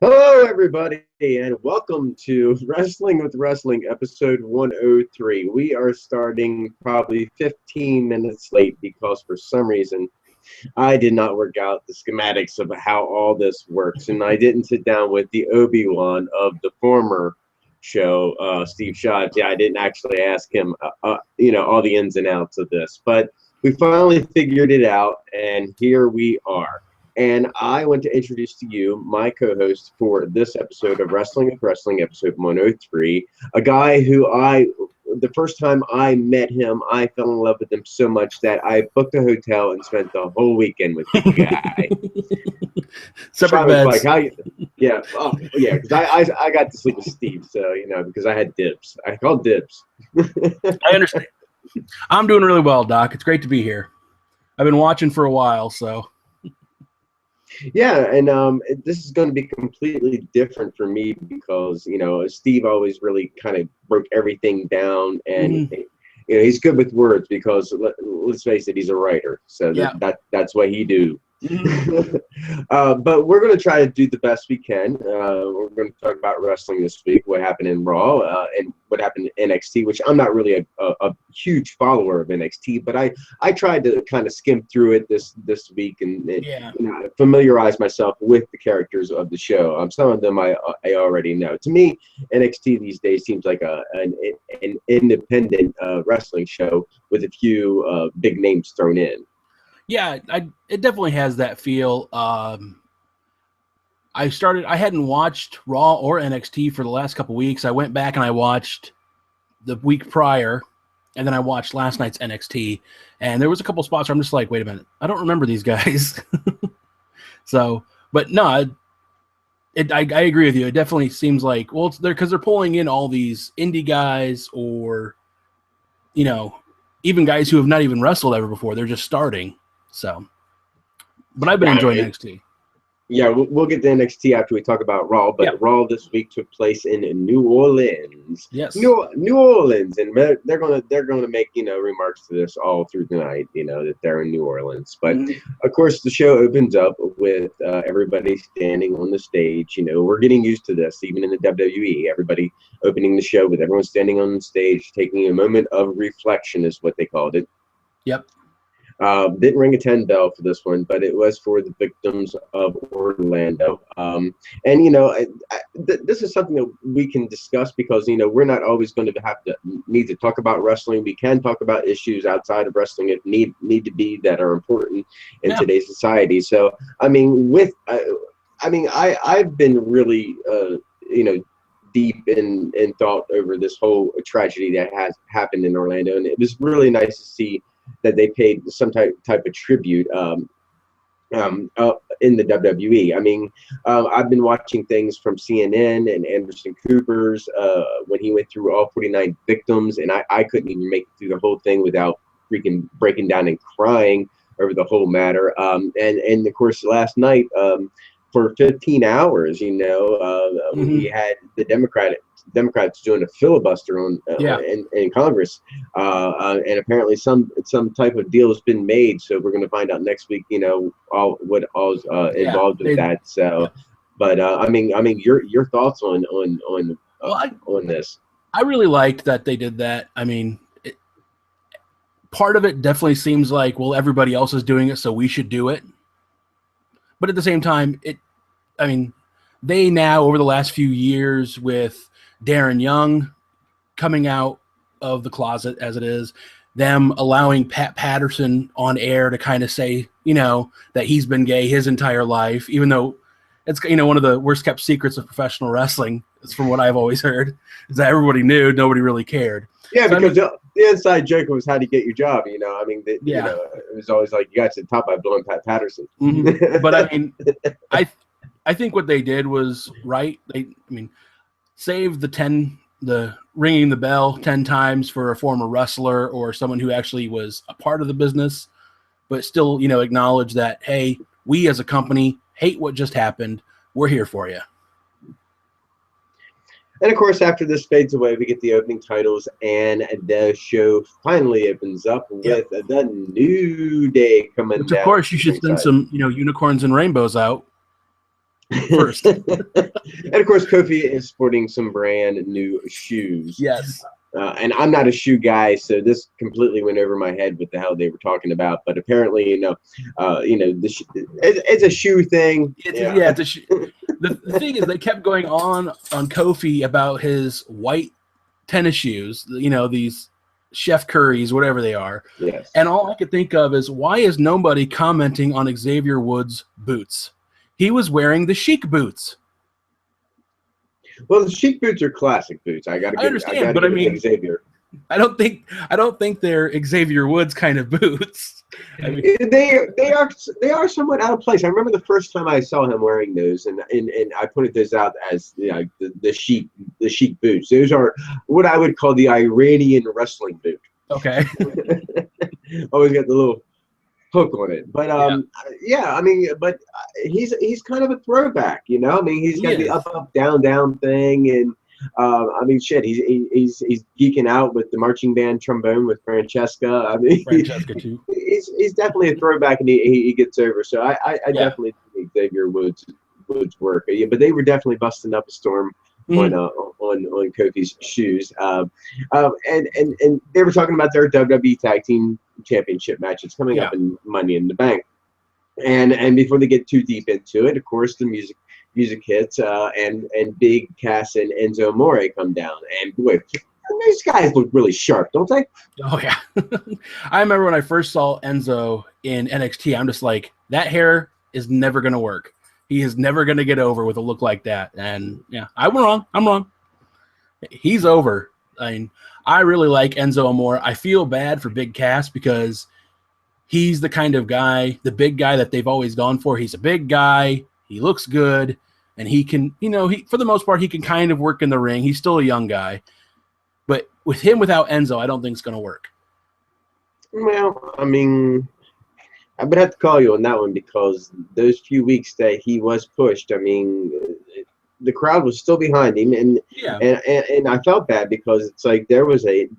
Hello, everybody, and welcome to Wrestling with Wrestling, episode 103. We are starting probably 15 minutes late because for some reason I did not work out the schematics of how all this works, and I didn't sit down with the Obi-Wan of the former show, Steve Schatz. Yeah, I didn't actually ask him, all the ins and outs of this, but we finally figured it out, and here we are. And I want to introduce to you my co-host for this episode of Wrestling with Wrestling, episode 103, a guy who the first time I met him, I fell in love with him so much that I booked a hotel and spent the whole weekend with the guy. Separate beds. Like, how you? Yeah, yeah, because I got to sleep with Steve, so because I had dibs. I called dibs. I understand. I'm doing really well, Doc. It's great to be here. I've been watching for a while, so. Yeah, and this is going to be completely different for me because Steve always really kind of broke everything down, and he's good with words because let's face it, he's a writer, so that's what he do. But we're going to try to do the best we can. We're going to talk about wrestling this week, what happened in Raw, and what happened in NXT, which I'm not really a huge follower of NXT, but I tried to kind of skim through it this week and familiarize myself with the characters of the show. Some of them I already know. To me, NXT these days seems like an independent wrestling show with a few big names thrown in. Yeah, it definitely has that feel. I hadn't watched Raw or NXT for the last couple weeks. I went back and I watched the week prior, and then I watched last night's NXT, and there was a couple spots where I'm just like, wait a minute, I don't remember these guys. So, but no, I agree with you. It definitely seems like, it's because they're pulling in all these indie guys or, even guys who have not even wrestled ever before. They're just starting. So, but I've been enjoying NXT. Yeah, we'll get to NXT after we talk about Raw. But Raw this week took place in New Orleans. Yes, New Orleans, and they're gonna make remarks to this all through the night. That they're in New Orleans. But of course, the show opens up with everybody standing on the stage. We're getting used to this, even in the WWE. Everybody opening the show with everyone standing on the stage, taking a moment of reflection, is what they called it. Yep. Didn't ring a 10 bell for this one, but it was for the victims of Orlando. This is something that we can discuss because, we're not always going to need to talk about wrestling. We can talk about issues outside of wrestling that need to be that are important in today's society. So, I've been really, deep in thought over this whole tragedy that has happened in Orlando. And it was really nice to see that they paid some type of tribute in the WWE. I've been watching things from CNN and Anderson Cooper's when he went through all 49 victims, and I couldn't even make it through the whole thing without freaking breaking down and crying over the whole matter. And of course, last night for 15 hours, we had the Democrats doing a filibuster in Congress, and apparently some type of deal has been made. So we're going to find out next week, all involved with that. So, but your thoughts on this? I really liked that they did that. Part of it definitely seems like, well, everybody else is doing it, so we should do it. But at the same time, they now, over the last few years with Darren Young coming out of the closet as it is, them allowing Pat Patterson on air to kind of say, that he's been gay his entire life, even though it's, one of the worst kept secrets of professional wrestling, is from what I've always heard, is that everybody knew, nobody really cared. Yeah, so, because the inside joke was how do you get your job, it was always like, you got to the top by blowing Pat Patterson. But I think what they did was right. Save the ringing the bell 10 times for a former wrestler or someone who actually was a part of the business, but still, acknowledge that, hey, we as a company hate what just happened. We're here for you. And of course, after this fades away, we get the opening titles, and the show finally opens up with the New Day coming down. Which, of course, you should send some, unicorns and rainbows out. first. And of course, Kofi is sporting some brand new shoes. Yes. And I'm not a shoe guy, so this completely went over my head what the hell they were talking about. But apparently, it's a shoe thing. It's a the thing is, they kept going on Kofi about his white tennis shoes. These Chef Curry's, whatever they are. Yes. And all I could think of is, why is nobody commenting on Xavier Woods' boots? He was wearing the Chic boots. Well, the Chic boots are classic boots. I understand, but I mean, Xavier. I don't think they're Xavier Woods kind of boots. I mean, they are somewhat out of place. I remember the first time I saw him wearing those, and I pointed those out as the Chic boots. Those are what I would call the Iranian wrestling boot. Okay. Always got the little hook on it, but I mean, but he's kind of a throwback, I mean, he's got the up down thing, and I mean, shit, he's geeking out with the marching band trombone with Francesca. I mean, Francesca too. He's definitely a throwback, and he gets over. So I definitely think Xavier Woods work, but they were definitely busting up a storm. On Kofi's shoes, and they were talking about their WWE Tag Team Championship matches coming up in Money in the Bank, and before they get too deep into it, of course, the music hits, and Big Cass and Enzo Amore come down, and boy, these guys look really sharp, don't they? Oh yeah, I remember when I first saw Enzo in NXT, I'm just like, that hair is never gonna work. He is never going to get over with a look like that. And yeah, I'm wrong. He's over. I mean, I really like Enzo Amore. I feel bad for Big Cass because he's the kind of guy, the big guy that they've always gone for. He's a big guy. He looks good. And he can, for the most part, he can kind of work in the ring. He's still a young guy. But with him without Enzo, I don't think it's going to work. Well, I mean, I would have to call you on that one because those few weeks that he was pushed, I mean, the crowd was still behind him, and I felt bad because it's like there was a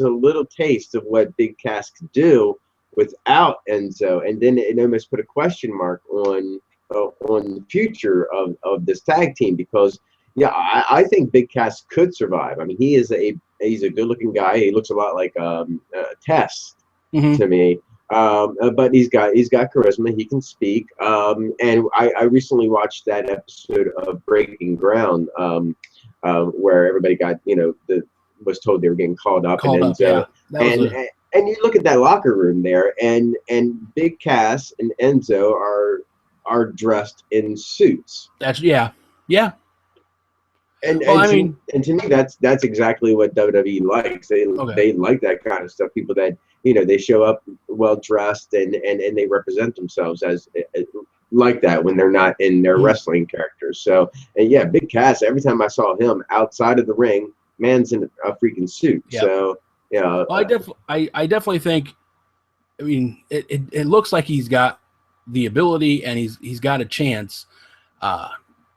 little taste of what Big Cass could do without Enzo, and then it almost put a question mark on the future of this tag team because I think Big Cass could survive. I mean, he's a good looking guy. He looks a lot like Test to me. But he's got charisma. He can speak. And I recently watched that episode of Breaking Ground, where everybody got was told they were getting called up. And you look at that locker room there, and Big Cass and Enzo are dressed in suits. Yeah. And to me, that's exactly what WWE likes. They like that kind of stuff. People that they show up well dressed and they represent themselves as like that when they're not in their wrestling characters. So and Big Cass. Every time I saw him outside of the ring, man's in a freaking suit. Yep. So well, I definitely think. I mean, it looks like he's got the ability and he's got a chance.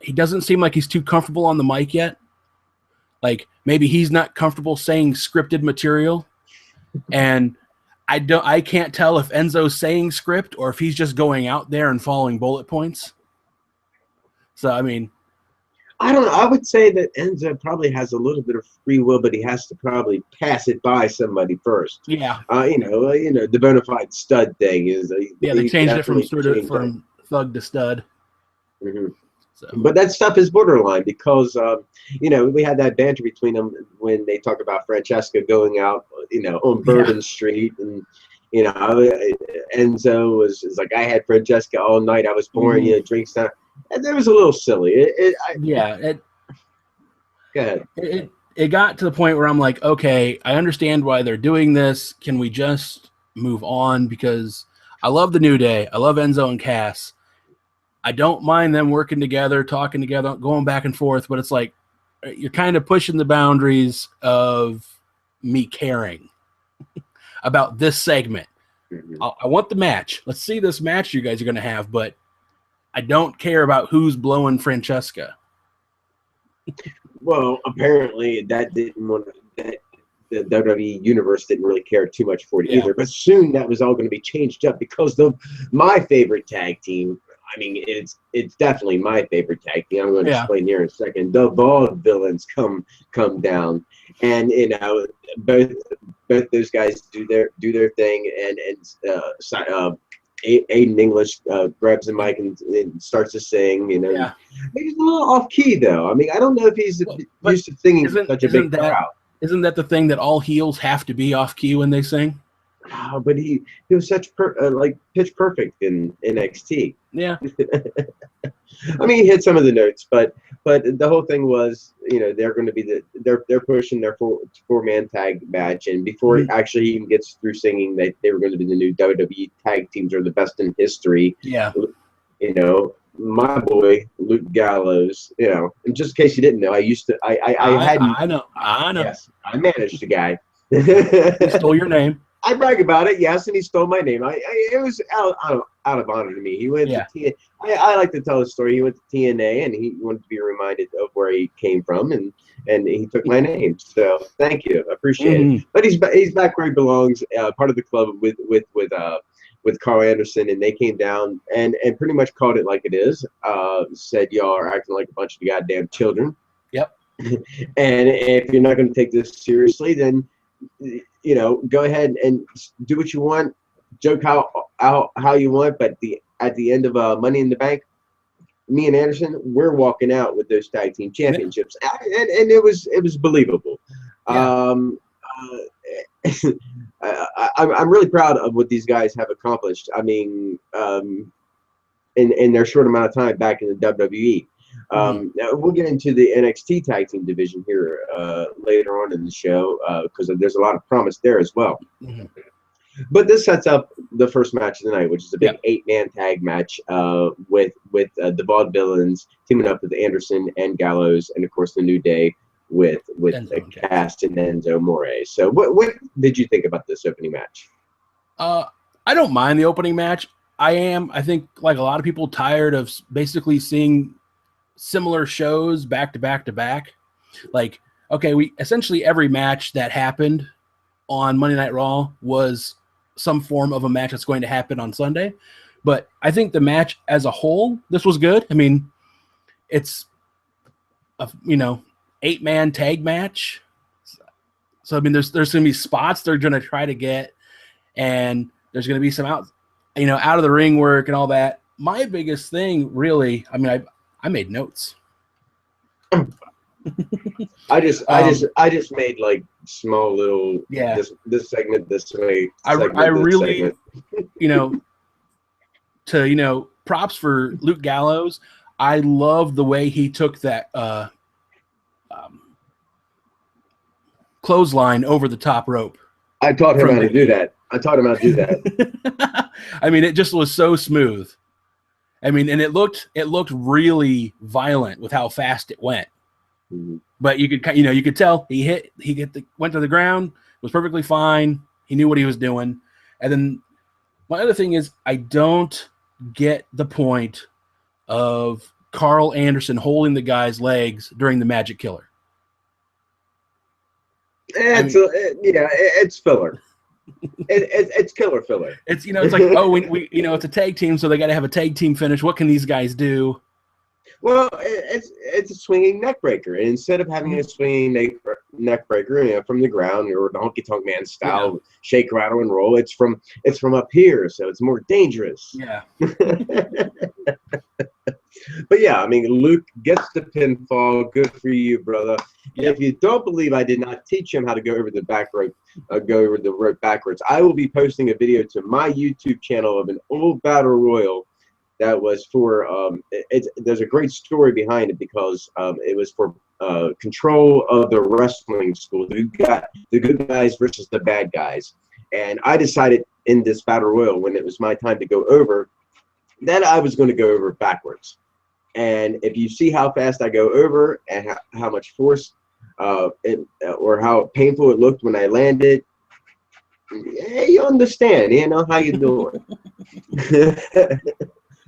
He doesn't seem like he's too comfortable on the mic yet. Like maybe he's not comfortable saying scripted material, and I can't tell if Enzo's saying script or if he's just going out there and following bullet points. So I mean, I don't know. I would say that Enzo probably has a little bit of free will, but he has to probably pass it by somebody first. Yeah. The bona fide stud thing is. They changed it from thug to stud. Mm-hmm. So. But that stuff is borderline because, we had that banter between them when they talk about Francesca going out, on Bourbon Street. And, Enzo was like, I had Francesca all night. I was pouring drinks down. And that was a little silly. Go ahead. It got to the point where I'm like, okay, I understand why they're doing this. Can we just move on? Because I love the New Day. I love Enzo and Cass. I don't mind them working together, talking together, going back and forth, but it's like you're kind of pushing the boundaries of me caring about this segment. Mm-hmm. I want the match. Let's see this match you guys are going to have, but I don't care about who's blowing Francesca. Well, apparently the WWE universe didn't really care too much for it either. But soon that was all going to be changed up because my favorite tag team I mean, it's definitely my favorite tag team. I'm going to Yeah. explain here in a second. The Vaudevillains come down, and both those guys do their thing, and Aiden English grabs the mic and starts to sing. Yeah. He's a little off key though. I mean, I don't know if he's used to singing to such a big crowd. Isn't that the thing that all heels have to be off key when they sing? Oh, but he was such like pitch perfect in NXT. Yeah. I mean, he hit some of the notes, but the whole thing was, they're going to be they're pushing their four-man tag match, and before he actually even gets through singing, they were going to be the new WWE tag teams are the best in history. Yeah. My boy Luke Gallows. And just in case you didn't know, I know. Yes, I managed the guy. He stole your name. I brag about it, yes, and he stole my name. It was out of honor to me. He went to TNA. I like to tell the story. He went to TNA, and he wanted to be reminded of where he came from, and he took my name. So thank you, I appreciate it. But he's back where he belongs, part of the club with Carl Anderson, and they came down and pretty much called it like it is. Said y'all are acting like a bunch of goddamn children. Yep. And if you're not going to take this seriously, then go ahead and do what you want, joke how you want, but at the end of Money in the Bank, me and Anderson, we're walking out with those tag team championships, and it was believable. Yeah. I'm really proud of what these guys have accomplished. I mean, in their short amount of time back in the WWE. We'll get into the NXT tag team division here later on in the show because there's a lot of promise there as well. But this sets up the first match of the night, which is a big 8-man tag match with the Vaudevillains teaming up with Anderson and Gallows, and of course the New Day with Cass and Enzo More. So what did you think about this opening match? I don't mind the opening match. I think like a lot of people, tired of basically seeing similar shows back to back to back. Like, okay, we essentially every match that happened on Monday Night Raw was some form of a match that's going to happen on Sunday. But I think the match as a whole, this was good. I mean, it's a 8-man tag match. So I mean, there's going to be spots they're going to try to get, and there's going to be some out of the ring work and all that. My biggest thing, really, I mean, I made notes. I just made like small little this segment this way. I really props for Luke Gallows. I love the way he took that clothesline over the top rope. I taught him how to do that. I mean, it just was so smooth. I mean, and it looked really violent with how fast it went. But you could tell he went to the ground, was perfectly fine. He knew what he was doing. And then my other thing is, I don't get the point of Carl Anderson holding the guy's legs during the Magic Killer. It's filler. It's killer filler. It's it's like, oh, we it's a tag team, so they got to have a tag team finish. What can these guys do? Well, it's a swinging neck breaker, and instead of having a swinging neck breaker, from the ground or the honky tonk man style, shake, rattle, and roll, it's from up here, so it's more dangerous. Yeah. But yeah, I mean, Luke gets the pinfall. Good for you, brother. Yep. If you don't believe I did not teach him how to go over the back rope, go over the rope backwards, I will be posting a video to my YouTube channel of an old battle royal that was for there's a great story behind it because it was for control of the wrestling school. You got the good guys versus the bad guys, and I decided in this battle royal when it was my time to go over that I was going to go over backwards. And if you see how fast I go over and how much force or how painful it looked when I landed, you understand, how you doing.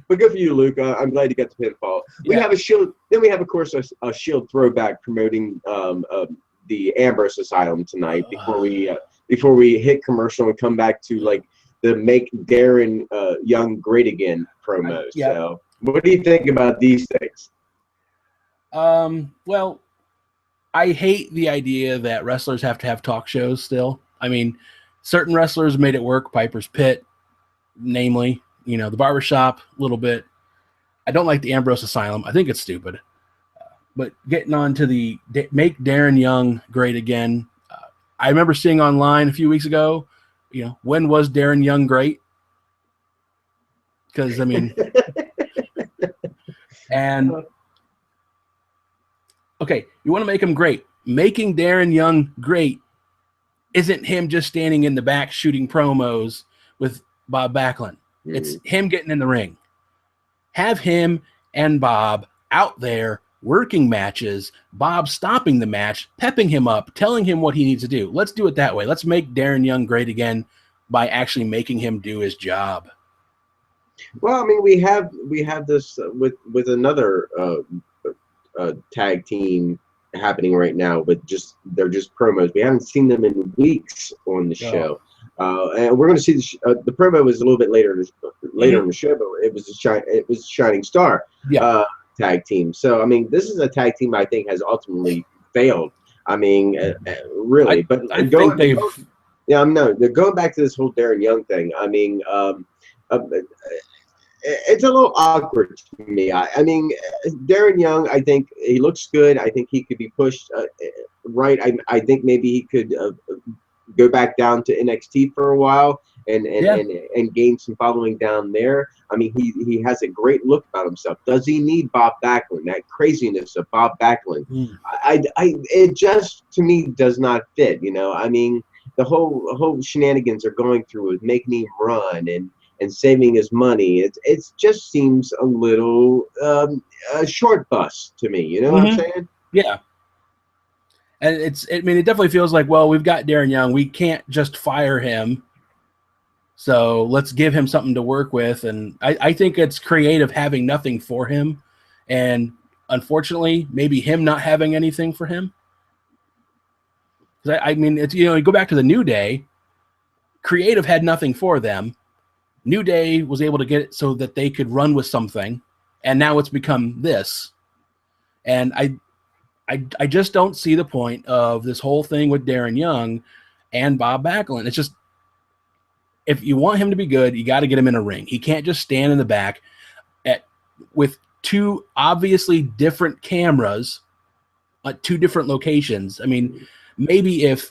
But good for you, Luke. I'm glad you got the pinfall. We have a Shield. Then we have, of course, a Shield throwback promoting the Ambrose Asylum tonight before we hit commercial and come back to like the Make Darren Young Great Again promos. Yeah. So What do you think about these things? Well, I hate the idea that wrestlers have to have talk shows still. I mean, certain wrestlers made it work. Piper's Pit, namely, the Barbershop, a little bit. I don't like the Ambrose Asylum. I think it's stupid. But getting on to the make Darren Young great again. I remember seeing online a few weeks ago, when was Darren Young great? Because, I mean, and okay, you want to make him great. Making Darren Young great isn't him just standing in the back shooting promos with Bob Backlund. It's him getting in the ring. Have him and Bob out there working matches, Bob stopping the match, pepping him up, telling him what he needs to do. Let's do it that way. Let's make Darren Young great again by actually making him do his job. Well, I mean, we have this with another tag team happening right now, but they're just promos. We haven't seen them in weeks on the show, and we're going to see the promo was a little bit later in the show, but it was Shining Star tag team. So I mean, this is a tag team I think has ultimately failed. I mean, really, they're going back to this whole Darren Young thing. I mean, it's a little awkward to me. I mean, Darren Young, I think he looks good. I think he could be pushed right. I think maybe he could go back down to NXT for a while and gain some following down there. I mean, he has a great look about himself. Does he need Bob Backlund? That craziness of Bob Backlund, it just to me does not fit. I mean, the whole shenanigans are going through with making him run and saving his money. It just seems a little a short bus to me. You know what I'm saying? Yeah. And it definitely feels like, well, we've got Darren Young. We can't just fire him. So let's give him something to work with. And I think it's creative having nothing for him. And unfortunately, maybe him not having anything for him. I mean, it's, you go back to the New Day. Creative had nothing for them. New Day was able to get it so that they could run with something, and now it's become this. And I just don't see the point of this whole thing with Darren Young and Bob Backlund. It's just, if you want him to be good, you got to get him in a ring. He can't just stand in the back with two obviously different cameras at two different locations. I mean, maybe if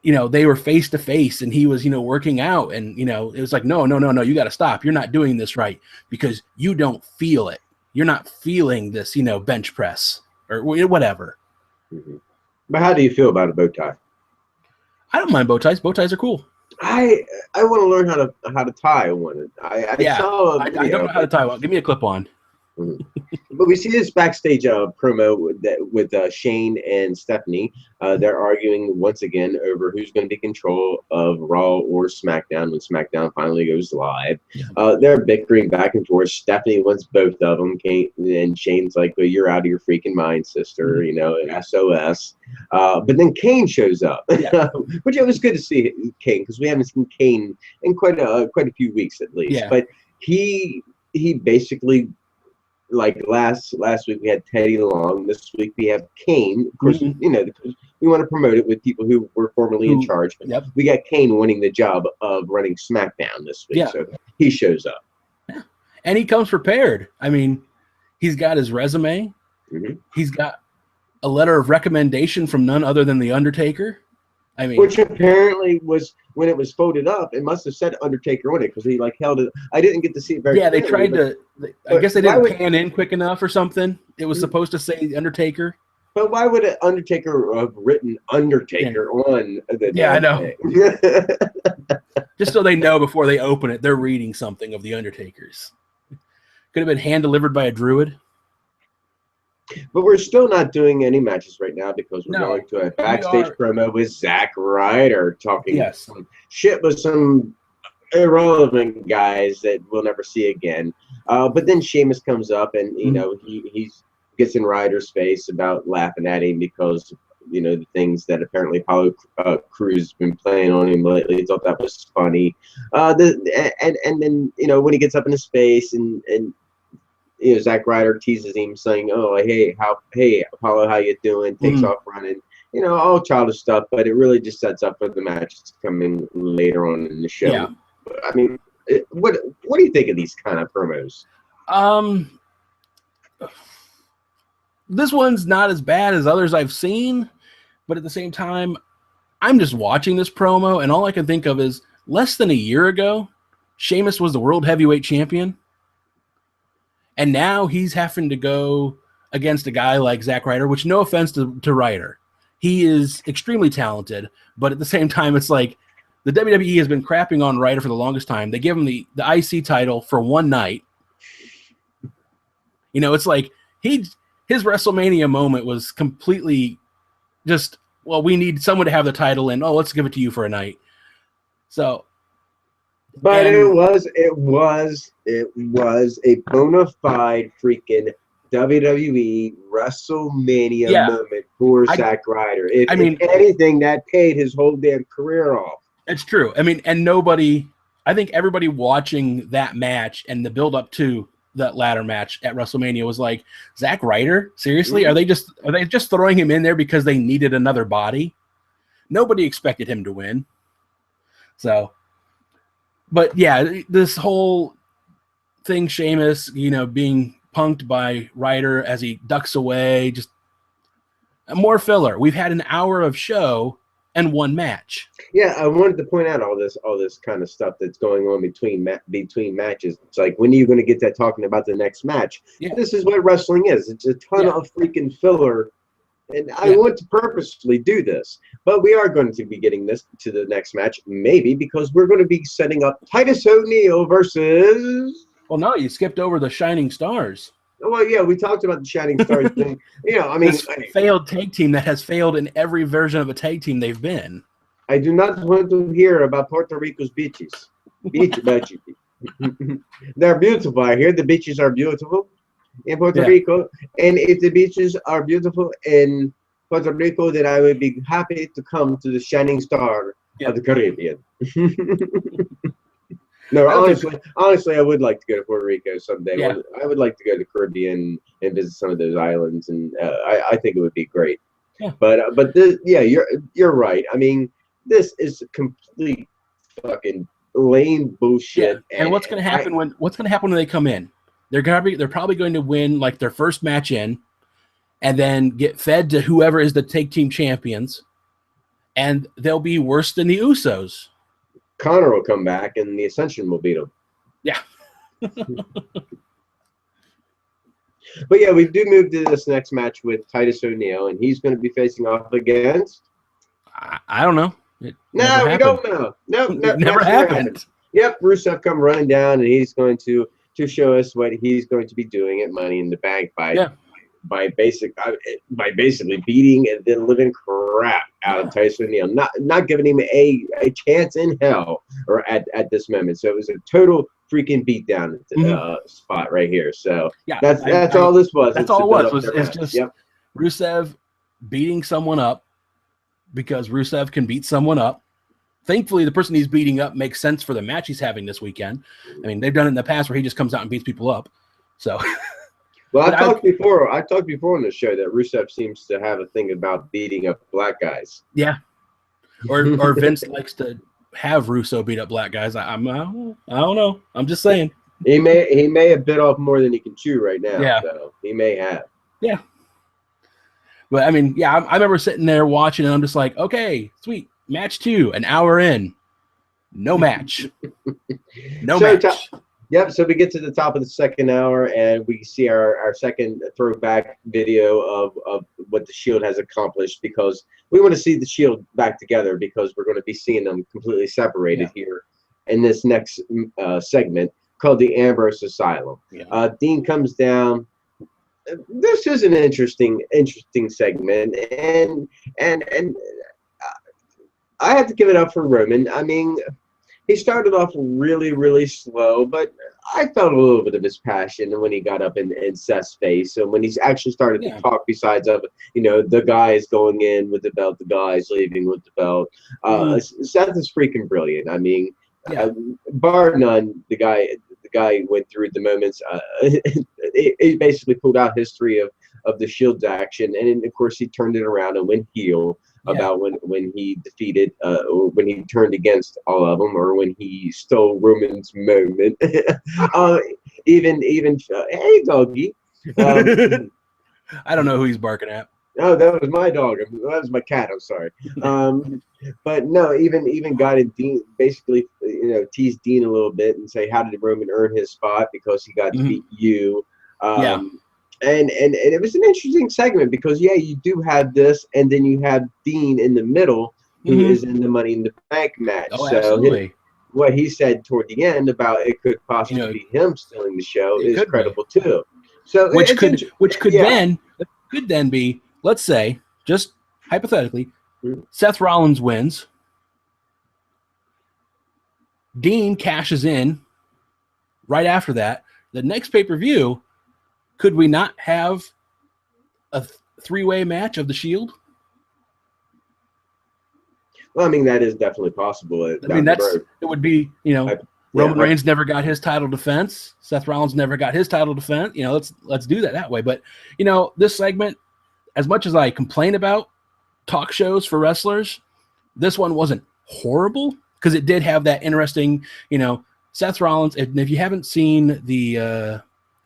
they were face to face and he was, working out and, it was like, no, you got to stop. You're not doing this right because you don't feel it. You're not feeling this, bench press or whatever. Mm-hmm. But how do you feel about a bow tie? I don't mind bow ties. Bow ties are cool. I want to learn how to tie one. I saw a video. I don't know how to tie one. Give me a clip on. But we see this backstage promo with Shane and Stephanie. They're arguing once again over who's going to be in control of Raw or SmackDown when SmackDown finally goes live. They're bickering back and forth. Stephanie wants both of them. And Shane's like, well, you're out of your freaking mind, sister. SOS. But then Kane shows up, which it was good to see Kane because we haven't seen Kane in quite a few weeks at least. But he basically, like last week we had Teddy Long. This week we have Kane. Of course, because we want to promote it with people who were formerly in charge. But we got Kane winning the job of running SmackDown this week. So he shows up. Yeah. And he comes prepared. I mean, he's got his resume. He's got a letter of recommendation from none other than The Undertaker. I mean, which apparently was, when it was folded up, it must have said Undertaker on it because he held it. I didn't get to see it very clearly. They tried to. I guess they didn't pan in quick enough or something. It was supposed to say Undertaker. But why would an Undertaker have written Undertaker on the? Yeah, I know. Just so they know before they open it, they're reading something of the Undertakers. Could have been hand delivered by a druid. But we're still not doing any matches right now because we're going to a backstage promo with Zack Ryder talking some shit with some irrelevant guys that we'll never see again. But then Sheamus comes up and, he gets in Ryder's face about laughing at him because, the things that apparently Apollo Crews has been playing on him lately. He thought that was funny. And then, when he gets up in his face and Zack Ryder teases him saying, "Oh, hey Apollo, how you doing?" Takes off running. All childish stuff, but it really just sets up for the match to come in later on in the show. Yeah. I mean, what do you think of these kind of promos? This one's not as bad as others I've seen, but at the same time, I'm just watching this promo, and all I can think of is less than a year ago, Sheamus was the World Heavyweight Champion, and now he's having to go against a guy like Zack Ryder, which no offense to Ryder. He is extremely talented, but at the same time, it's like the WWE has been crapping on Ryder for the longest time. They give him the IC title for one night. It's like his WrestleMania moment was completely just, well, we need someone to have the title, and let's give it to you for a night. So, but it was a bona fide freaking WWE WrestleMania moment for Zack Ryder. If anything, that paid his whole damn career off. It's true. I mean, and I think everybody watching that match and the build up to that ladder match at WrestleMania was like, Zack Ryder? Seriously? Are they just throwing him in there because they needed another body? Nobody expected him to win. So, but yeah, this whole thing, Sheamus, being punked by Ryder as he ducks away, just more filler. We've had an hour of show and one match. Yeah, I wanted to point out all this kind of stuff that's going on between matches. It's like, when are you going to get that talking about the next match? Yeah. This is what wrestling is. It's a ton of freaking filler, and I want to purposely do this. But we are going to be getting this to the next match, maybe, because we're going to be setting up Titus O'Neil versus... Well, no, you skipped over the Shining Stars. Well, yeah, we talked about the Shining Stars thing. This failed tag team that has failed in every version of a tag team they've been. I do not want to hear about Puerto Rico's beaches. Beaches. They're beautiful. I hear the beaches are beautiful in Puerto Rico. And if the beaches are beautiful in Puerto Rico, then I would be happy to come to the Shining Star of the Caribbean. No, honestly, I would like to go to Puerto Rico someday. Yeah. I would like to go to the Caribbean and visit some of those islands, and I think it would be great. Yeah. But this, you're right. I mean, this is complete fucking lame bullshit. Yeah. And what's going to happen when they come in? They're probably going to win like their first match in, and then get fed to whoever is the tag team champions, and they'll be worse than the Usos. Connor will come back, and the Ascension will beat him. Yeah. But yeah, we do move to this next match with Titus O'Neil, and he's going to be facing off against... I don't know. We don't know. No, never happened. Yep, Rusev come running down, and he's going to show us what he's going to be doing at Money in the Bank by basically beating and then living crap out of Titus O'Neil, not giving him a chance in hell or at this moment. So it was a total freaking beatdown spot right here. So that's all this was. That's all it was. It's just Rusev beating someone up because Rusev can beat someone up. Thankfully, the person he's beating up makes sense for the match he's having this weekend. I mean, they've done it in the past where he just comes out and beats people up. So. Well, I talked before on the show that Rusev seems to have a thing about beating up black guys. Yeah, or Vince likes to have Russo beat up black guys. I don't know. I'm just saying. He may have bit off more than he can chew right now. Yeah, so he may have. Yeah. But I mean, I remember sitting there watching, and I'm just like, okay, sweet, match 2, an hour in, no match, match. Yep, so we get to the top of the second hour, and we see our second throwback video of what the Shield has accomplished, because we want to see the Shield back together, because we're going to be seeing them completely separated here in this next segment called the Ambrose Asylum. Yeah. Dean comes down. This is an interesting segment, and I have to give it up for Roman. I mean, he started off really, really slow, but I felt a little bit of his passion when he got up in Seth's face. So when he's actually started to talk, besides of, the guys going in with the belt, the guys leaving with the belt. Seth is freaking brilliant. I mean, Yeah. Bar none, the guy went through the moments. He basically pulled out history of the Shield's action, and then, of course, he turned it around and went heel about when he defeated, or when he turned against all of them, or when he stole Roman's moment. Even hey, doggy. I don't know who he's barking at. Oh, that was my dog. That was my cat. I'm sorry. But no, even got in Dean, basically, teased Dean a little bit and say, how did Roman earn his spot? Because he got to beat you. And it was an interesting segment because, you do have this, and then you have Dean in the middle, who is in the Money in the Bank match. Oh, absolutely. What he said toward the end about it could possibly be him stealing the show is credible too. So which could then be, let's say, just hypothetically, Seth Rollins wins. Dean cashes in right after that. The next pay-per-view, could we not have a three-way match of the Shield? Well, I mean, that is definitely possible. It would be, Roman Reigns never got his title defense. Seth Rollins never got his title defense. Let's do that way. But, this segment, as much as I complain about talk shows for wrestlers, this one wasn't horrible because it did have that interesting, Seth Rollins. If you haven't seen the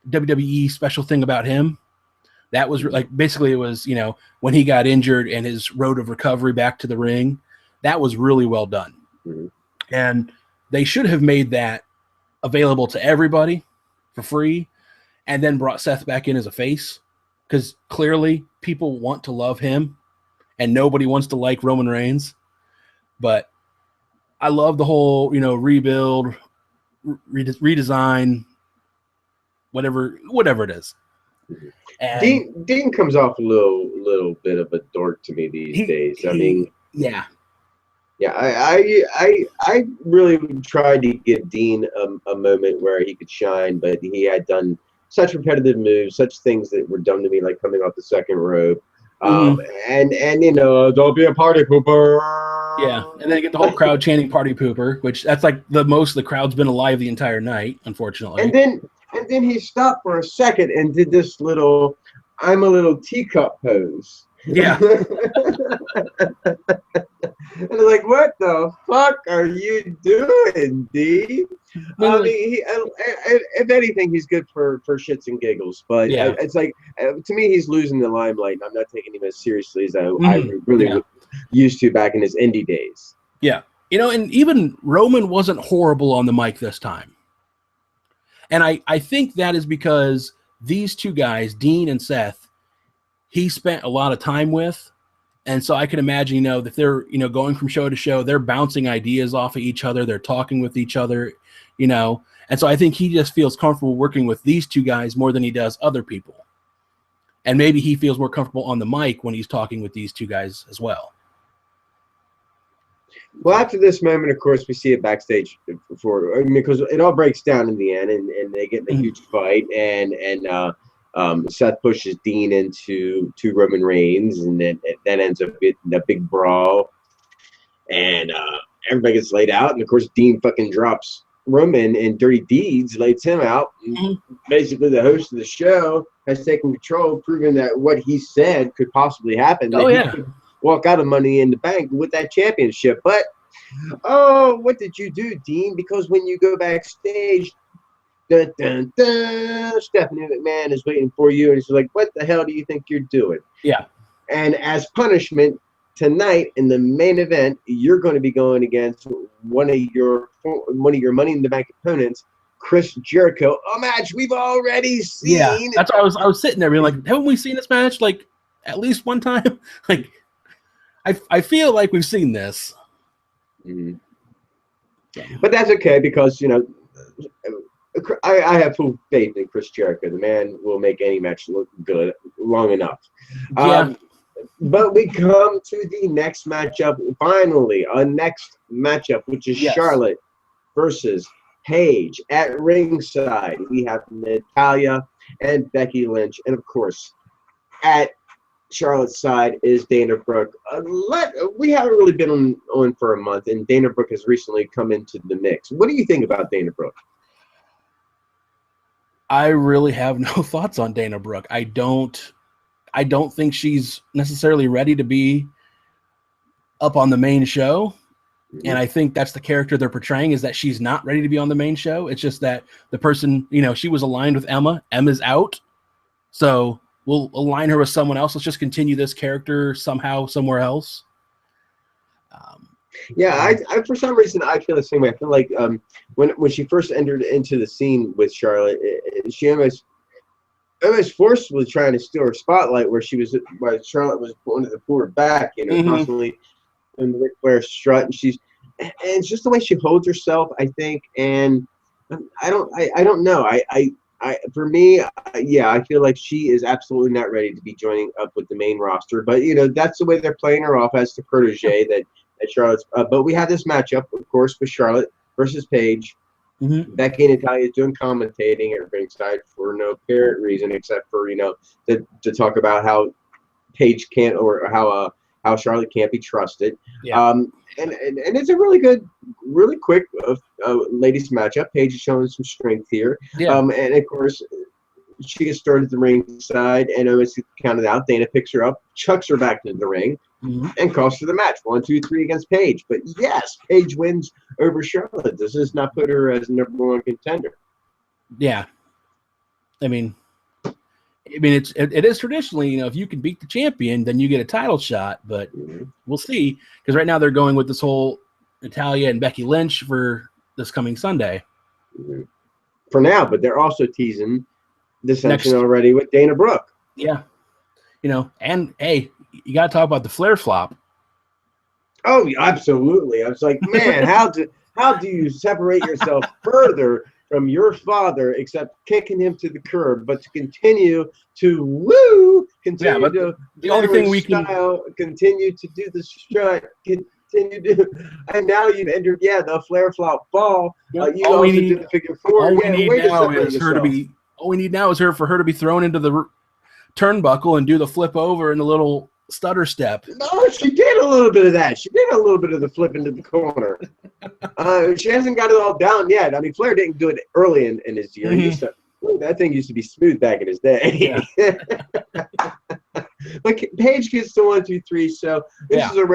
WWE special thing about him, that was basically it was, when he got injured and his road of recovery back to the ring, that was really well done. Mm-hmm. And they should have made that available to everybody for free and then brought Seth back in as a face, because clearly people want to love him and nobody wants to like Roman Reigns. But I love the whole, rebuild, redesign, whatever it is. And Dean comes off a little bit of a dork to me these days. I really tried to give Dean a moment where he could shine, but he had done such repetitive moves, such things that were dumb to me, like coming off the second rope. And don't be a party pooper. Yeah, and then you get the whole crowd chanting "party pooper," which that's like the most the crowd's been alive the entire night, unfortunately. And then he stopped for a second and did this little "I'm a little teacup" pose. Yeah. And they're like, what the fuck are you doing, D? I mean, if anything, he's good for shits and giggles. But it's like, to me, he's losing the limelight. I'm not taking him as seriously as I really used to back in his indie days. Yeah. And even Roman wasn't horrible on the mic this time. And I think that is because these two guys, Dean and Seth, he spent a lot of time with. And so I can imagine, that they're, going from show to show, they're bouncing ideas off of each other. They're talking with each other, And so I think he just feels comfortable working with these two guys more than he does other people. And maybe he feels more comfortable on the mic when he's talking with these two guys as well. Well, after this moment, of course, we see it backstage because it all breaks down in the end, and they get in a huge fight, and Seth pushes Dean into Roman Reigns, and then that ends up getting a big brawl, and everybody gets laid out, and of course Dean fucking drops Roman, and Dirty Deeds lays him out. Basically, the host of the show has taken control, proving that what he said could possibly happen. He could walk out of Money in the Bank with that championship. But what did you do, Dean? Because when you go backstage, dun, dun, dun, Stephanie McMahon is waiting for you, and she's like, what the hell do you think you're doing? Yeah. And as punishment, tonight in the main event, you're going to be going against one of your Money in the Bank opponents, Chris Jericho, a match we've already seen. Yeah, that's why I was sitting there being like, haven't we seen this match like at least one time? Like, I feel like we've seen this. Mm-hmm. But that's okay, because I have full faith in Chris Jericho. The man will make any match look good long enough. But we come to the next matchup. Finally, a next matchup, which is Charlotte versus Paige at ringside. We have Natalya and Becky Lynch. And, of course, at Charlotte's side is Dana Brooke. We haven't really been on for a month, and Dana Brooke has recently come into the mix. What do you think about Dana Brooke? I really have no thoughts on Dana Brooke. I don't think she's necessarily ready to be up on the main show. And I think that's the character they're portraying, is that she's not ready to be on the main show. It's just that the person, she was aligned with Emma. Emma's out. So we'll align her with someone else. Let's just continue this character somehow, somewhere else. I for some reason, I feel the same way. I feel like when she first entered into the scene with Charlotte, she almost forcefully trying to steal her spotlight, where Charlotte was wanting to pull her back, constantly in the Ric Flair strut, and it's just the way she holds herself, I think. And I don't know. For me, I feel like she is absolutely not ready to be joining up with the main roster. But that's the way they're playing her off, as the protege that Charlotte's. But we had this matchup, of course, with Charlotte versus Paige. Becky and Natalya doing commentating at ringside for no apparent reason, except for to talk about how Paige can't, or how Charlotte can't be trusted. Yeah. And it's a really good, really quick ladies matchup. Paige is showing some strength here. Yeah. And of course, she gets started at the ringside, and as counted out, Dana picks her up, chucks her back into the ring, and calls for the match. 1, 2, 3 against Paige. But yes, Paige wins over Charlotte. Does this not put her as #1 contender? Yeah. I mean, it is traditionally, if you can beat the champion, then you get a title shot. But we'll see, because right now they're going with this whole Natalya and Becky Lynch for this coming Sunday. For now, but they're also teasing dissension already with Dana Brooke. Yeah. And hey, you got to talk about the Flair flop. Oh, absolutely. I was like, man, how do you separate yourself further from your father, except kicking him to the curb, but to continue to the only thing we can continue to do the strut, and now you've entered the Flair flop fall. You also did the figure 4. All we need now is for her to be thrown into the turnbuckle and do the flip over and the little stutter step. No, she did a little bit of that. She did a little bit of the flip into the corner. She hasn't got it all down yet. I mean, Flair didn't do it early in his year. That thing used to be smooth back in his day. Yeah. But Paige gets to 1, 2, 3. So this is a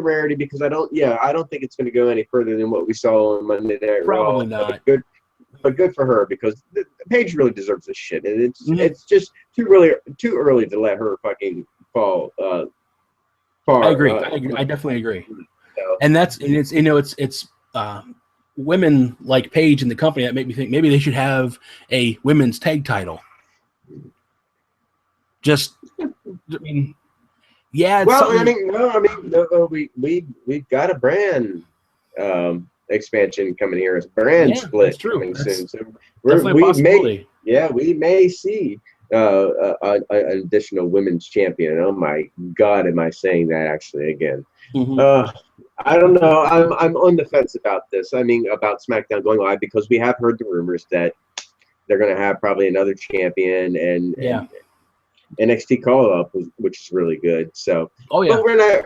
rarity, because I don't think it's going to go any further than what we saw on Monday Night Raw. Probably not. But good for her, because Paige really deserves this shit, and it's just too early to let her fucking fall far. I agree. I definitely agree. And it's women like Paige in the company that make me think maybe they should have a women's tag title. We've got a brand expansion coming here. It's brand split coming soon. So we may see an additional women's champion. Oh my God, am I saying that actually again? I don't know. I'm on the fence about this. I mean, about SmackDown going live, because we have heard the rumors that they're going to have probably another champion and NXT call up, which is really good. So, but we're not.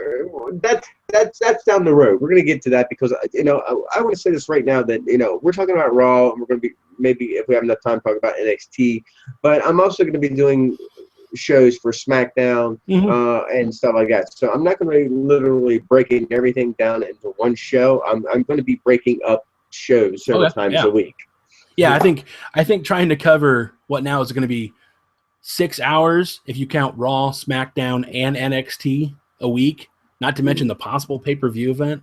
That's down the road. We're going to get to that, because I want to say this right now that we're talking about Raw, and we're going to be, maybe if we have enough time, talk about NXT. But I'm also going to be doing shows for SmackDown and stuff like that. So I'm not going to be literally breaking everything down into one show. I'm going to be breaking up shows several times a week. Yeah, I think trying to cover what now is going to be 6 hours if you count Raw, SmackDown, and NXT a week, not to mention the possible pay-per-view event.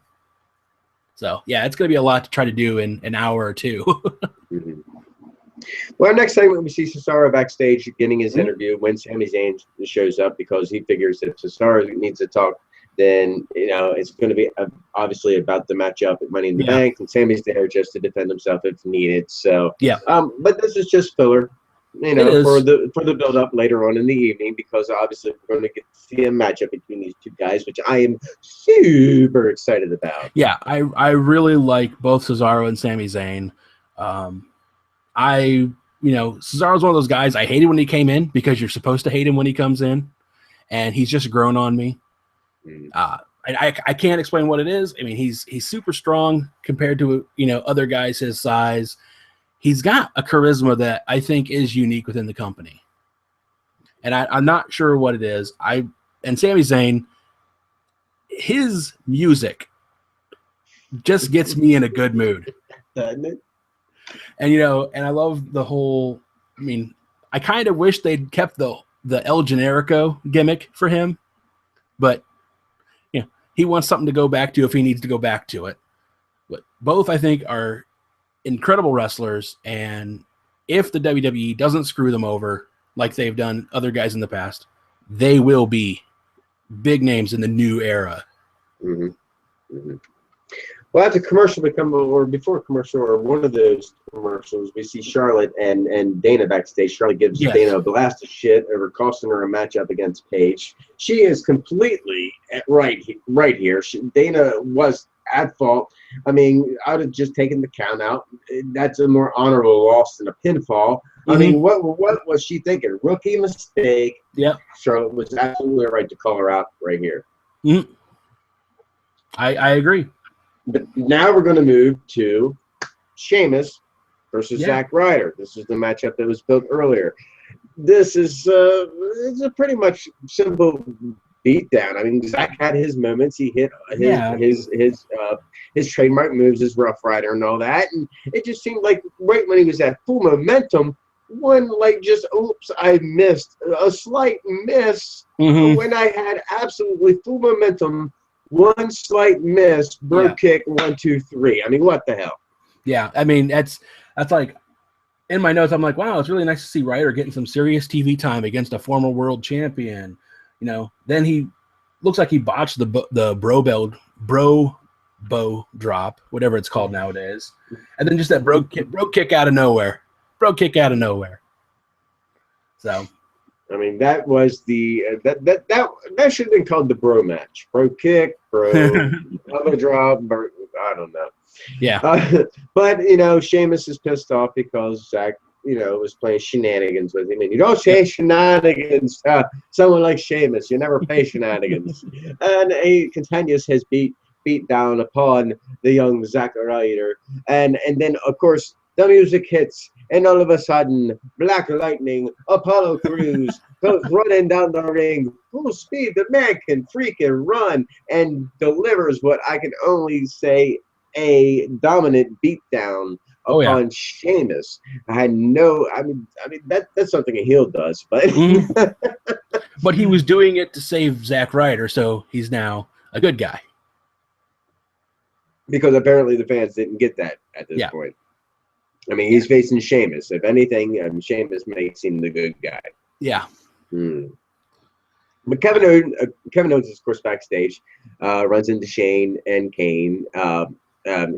So yeah, it's going to be a lot to try to do in an hour or two. Well, our next segment, we see Cesaro backstage getting his interview when Sami Zayn shows up, because he figures if Cesaro needs to talk, then it's going to be obviously about the matchup at Money in the Bank, and Sami's there just to defend himself if needed. So but this is just filler, for the build up later on in the evening, because obviously we're going to get to see a matchup between these two guys, which I am super excited about. Yeah, I really like both Cesaro and Sami Zayn. Cesaro's one of those guys I hated when he came in, because you're supposed to hate him when he comes in. and he's just grown on me. Mm. I can't explain what it is. I mean, he's super strong compared to other guys his size. He's got a charisma that I think is unique within the company, and I'm not sure what it is. And Sami Zayn, his music just gets me in a good mood. Doesn't it? And and I love the whole. I mean, I kind of wish they'd kept the El Generico gimmick for him, but he wants something to go back to if he needs to go back to it. But both, I think, are incredible wrestlers, and if the WWE doesn't screw them over like they've done other guys in the past, they will be big names in the new era. Mm-hmm. Mm-hmm. Well, after commercial or before commercial, or one of those commercials, we see Charlotte and Dana backstage. Charlotte gives Dana a blast of shit over costing her a matchup against Paige. She is completely right here. Dana was at fault. I mean, I would have just taken the count out. That's a more honorable loss than a pinfall. Mm-hmm. I mean, what was she thinking? Rookie mistake. Yep. Charlotte was absolutely right to call her out right here. Mm-hmm. I agree. But now we're going to move to Sheamus versus Zack Ryder. This is the matchup that was built earlier. This is it's a pretty much simple beatdown. I mean, Zack had his moments. He hit his trademark moves, his Rough Rider and all that. And it just seemed like right when he was at full momentum, I missed a slight miss when I had absolutely full momentum. One slight miss, brogue kick, 1, 2, 3. I mean, what the hell? Yeah, I mean, that's like, in my notes, I'm like, wow, it's really nice to see Ryder getting some serious TV time against a former world champion. Then he looks like he botched the bro bow drop, whatever it's called nowadays. And then just that brogue kick out of nowhere. So, I mean, that was the that should have been called the bro match. Bro kick, bro elbow drop, I don't know. Yeah. But Sheamus is pissed off because Zack was playing shenanigans with him, and you don't say shenanigans. Someone like Sheamus, you never play shenanigans. And he continues his beat down upon the young Zack Ryder, and then of course the music hits. And all of a sudden, Black Lightning, Apollo Crews, goes running down the ring, full speed. The man can freaking run and delivers what I can only say a dominant beatdown upon Sheamus. I mean that's something a heel does, but but he was doing it to save Zack Ryder, so he's now a good guy. Because apparently the fans didn't get that at this point. I mean, he's facing Sheamus. If anything, Sheamus makes him the good guy. Yeah. But Kevin Owens is, of course, backstage, runs into Shane and Kane.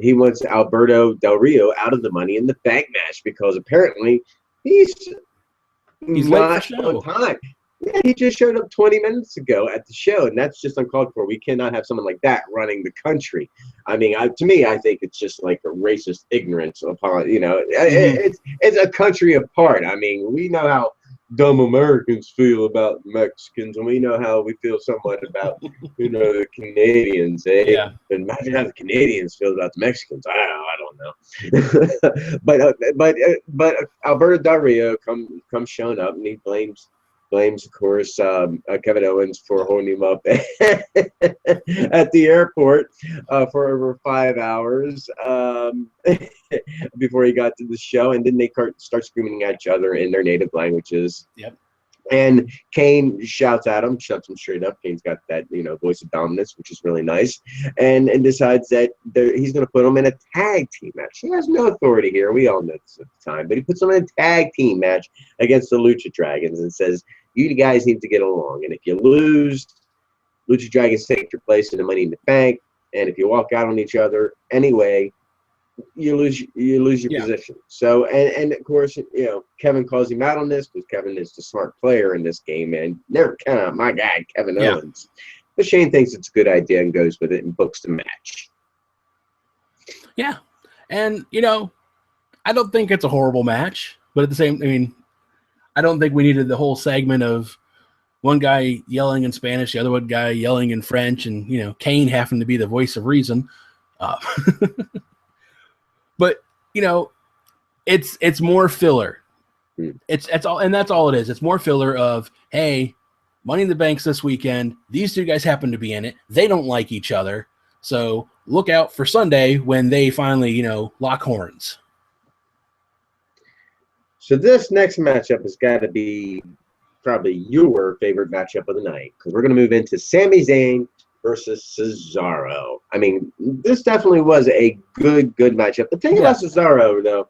He wants Alberto Del Rio out of the Money in the Bank match because apparently he's not on time. Yeah, he just showed up 20 minutes ago at the show, and that's just uncalled for. We cannot have someone like that running the country. I mean, to me, I think it's just like a racist ignorance upon, it's a country apart. I mean, we know how dumb Americans feel about Mexicans, and we know how we feel somewhat about, the Canadians, eh? Yeah. And imagine how the Canadians feel about the Mexicans. I don't know. but Alberto Del Rio comes showing up, and he blames, of course, Kevin Owens for holding him up at the airport for over 5 hours before he got to the show. And then they start screaming at each other in their native languages. Yep. And Kane shuts him straight up. Kane's got that, voice of dominance, which is really nice. And decides that he's going to put him in a tag team match. He has no authority here. We all know this at the time. But he puts him in a tag team match against the Lucha Dragons and says, you guys need to get along. And if you lose, Lucha Dragons take your place in the Money in the Bank. And if you walk out on each other anyway, you lose your position. So, and of course, Kevin calls him out on this because Kevin is the smart player in this game and never count out my guy, Kevin Owens. But Shane thinks it's a good idea and goes with it and books the match. Yeah. And, I don't think it's a horrible match, but at the same, I don't think we needed the whole segment of one guy yelling in Spanish, the other one guy yelling in French, and Kane happened to be the voice of reason. But it's more filler. That's all it is. It's more filler of, hey, Money in the Bank's this weekend. These two guys happen to be in it. They don't like each other, so look out for Sunday when they finally lock horns. So this next matchup has got to be probably your favorite matchup of the night, because we're going to move into Sami Zayn versus Cesaro. I mean, this definitely was a good matchup. The thing about Cesaro, though,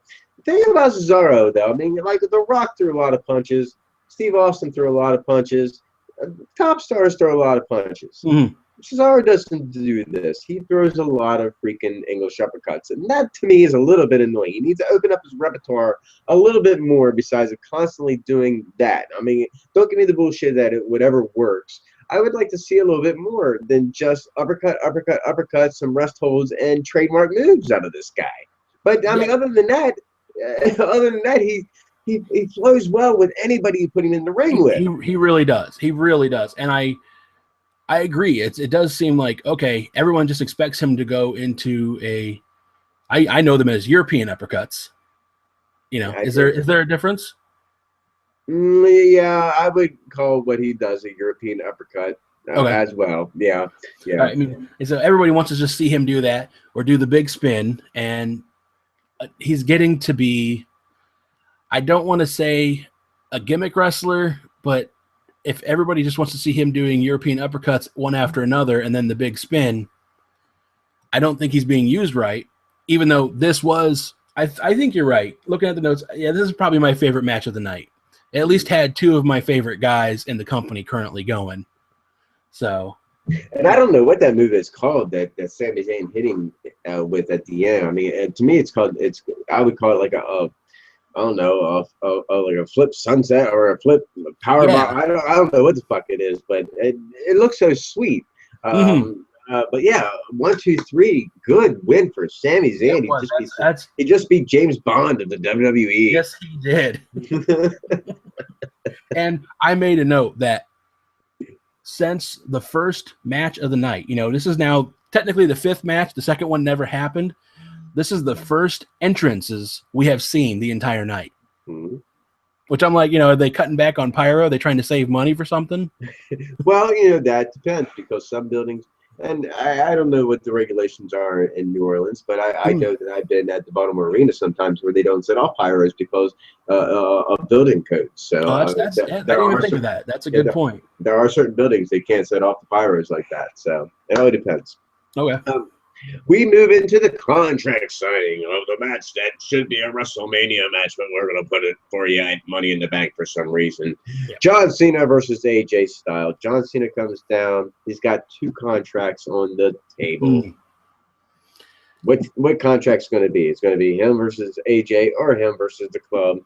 I mean, like, The Rock threw a lot of punches. Steve Austin threw a lot of punches. Top stars throw a lot of punches. Mm-hmm. Cesaro doesn't do this. He throws a lot of freaking English uppercuts, and that to me is a little bit annoying. He needs to open up his repertoire a little bit more besides constantly doing that. I mean, don't give me the bullshit that whatever works. I would like to see a little bit more than just uppercut, some rest holds, and trademark moves out of this guy. But I mean, other than that, he flows well with anybody you put him in the ring with. He really does. He really does, and I agree. It does seem like, okay, everyone just expects him to go into I know them as European uppercuts. Is there a difference? Yeah, I would call what he does a European uppercut as well. Yeah. I mean, so everybody wants to just see him do that or do the big spin, and he's getting to be, I don't want to say a gimmick wrestler, but if everybody just wants to see him doing European uppercuts one after another and then the big spin, I don't think he's being used right, even though this was, I think you're right. Looking at the notes, this is probably my favorite match of the night. It at least had two of my favorite guys in the company currently going. So, and I don't know what that move is called that Sami Zayn hitting with at the end. I mean, to me, I would call it like I don't know, like a flip sunset or a flip power bomb. I don't know what the fuck it is, but it looks so sweet. But yeah, 1, 2, 3, good win for Sami Zayn. He just beat James Bond of the WWE. Yes, he did. And I made a note that since the first match of the night, this is now technically the 5th match. The second one never happened. This is the first entrances we have seen the entire night. Mm-hmm. Which I'm like, are they cutting back on pyro? Are they trying to save money for something? Well, that depends, because some buildings, and I don't know what the regulations are in New Orleans, but I know that I've been at the Baltimore Arena sometimes where they don't set off pyros because of building codes. So I didn't even think of that. That's a good point. There are certain buildings they can't set off the pyros like that. So it all depends. Okay. We move into the contract signing of the match that should be a WrestleMania match, but we're going to put it for you at Money in the Bank for some reason. Yeah. John Cena versus AJ Styles. John Cena comes down. He's got 2 contracts on the table. What contract's going to be? It's going to be him versus AJ or him versus the club.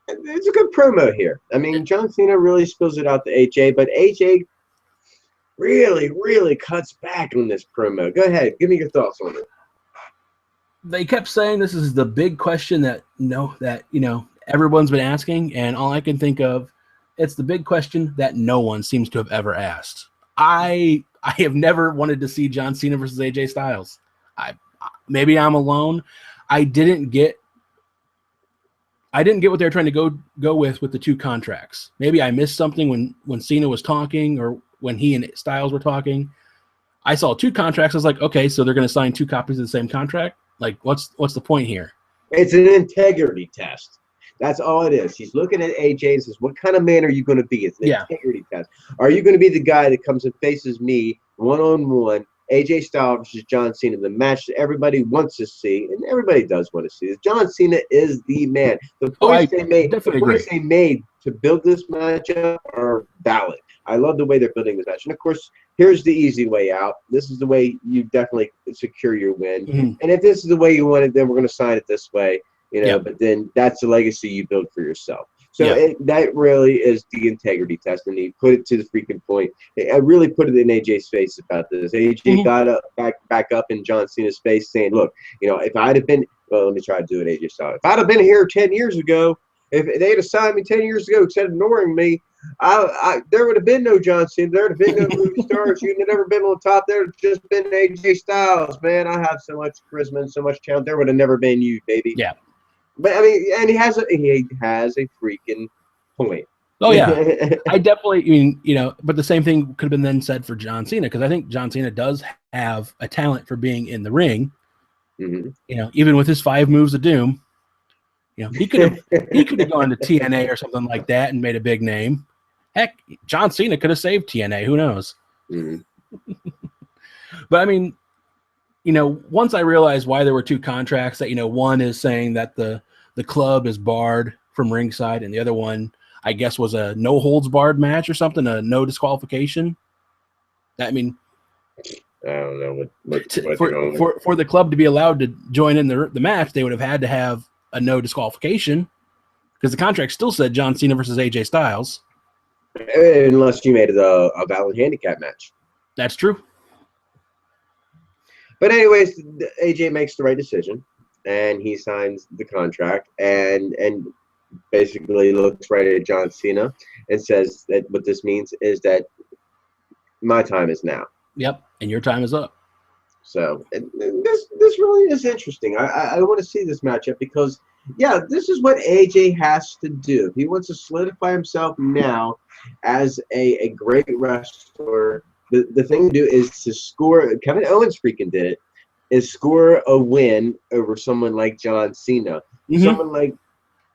And it's a good promo here. I mean, John Cena really spills it out to AJ, but AJ really cuts back on this promo. Go ahead, give me your thoughts on it. They kept saying this is the big question that everyone's been asking, and all I can think of, it's the big question that no one seems to have ever asked. I have never wanted to see John Cena versus AJ Styles. Maybe I'm alone. I didn't get what they were trying to go with the 2 contracts. Maybe I missed something when Cena was talking, or when he and Styles were talking. I saw 2 contracts. I was like, okay, so they're going to sign 2 copies of the same contract? Like, what's the point here? It's an integrity test. That's all it is. He's looking at AJ and says, what kind of man are you going to be? It's an integrity test. Are you going to be the guy that comes and faces me one-on-one, AJ Styles versus John Cena, the match that everybody wants to see, and everybody does want to see. John Cena is the man. The points they made to build this matchup are valid. I love the way they're building this match. And, of course, here's the easy way out. This is the way you definitely secure your win. Mm-hmm. And if this is the way you want it, then we're going to sign it this way. But then that's the legacy you build for yourself. So that really is the integrity test, and he put it to the freaking point. I really put it in AJ's face about this. AJ got up, back up in John Cena's face saying, look, if I'd have been – well, let me try to do it AJ style. If I'd have been here 10 years ago, if they'd have signed me 10 years ago instead of ignoring me, there would have been no John Cena. There would have been no movie stars. You'd have never been on top. There would have just been AJ Styles. Man, I have so much charisma and so much talent. There would have never been you, baby. Yeah. But I mean, and he has a freaking point. Oh yeah, I definitely. I mean, but the same thing could have been then said for John Cena, because I think John Cena does have a talent for being in the ring. Mm-hmm. Even with his 5 moves of doom, he could have gone to TNA or something like that and made a big name. Heck, John Cena could have saved TNA. Who knows? Mm-hmm. But I mean, once I realized why there were 2 contracts, that one is saying that the club is barred from ringside, and the other one, I guess, was a no holds barred match or something, a no disqualification. I mean, I don't know for the club to be allowed to join in the match, they would have had to have a no disqualification, because the contract still said John Cena versus AJ Styles. Unless you made it a valid handicap match. That's true. But anyways, AJ makes the right decision, and he signs the contract, and basically looks right at John Cena and says that what this means is that my time is now. Yep, and your time is up. So this really is interesting. I want to see this matchup because, yeah, this is what AJ has to do. If he wants to solidify himself now as a great wrestler, the thing to do is to score. Kevin Owens freaking did it. Is score a win over someone like John Cena. Mm-hmm. Someone like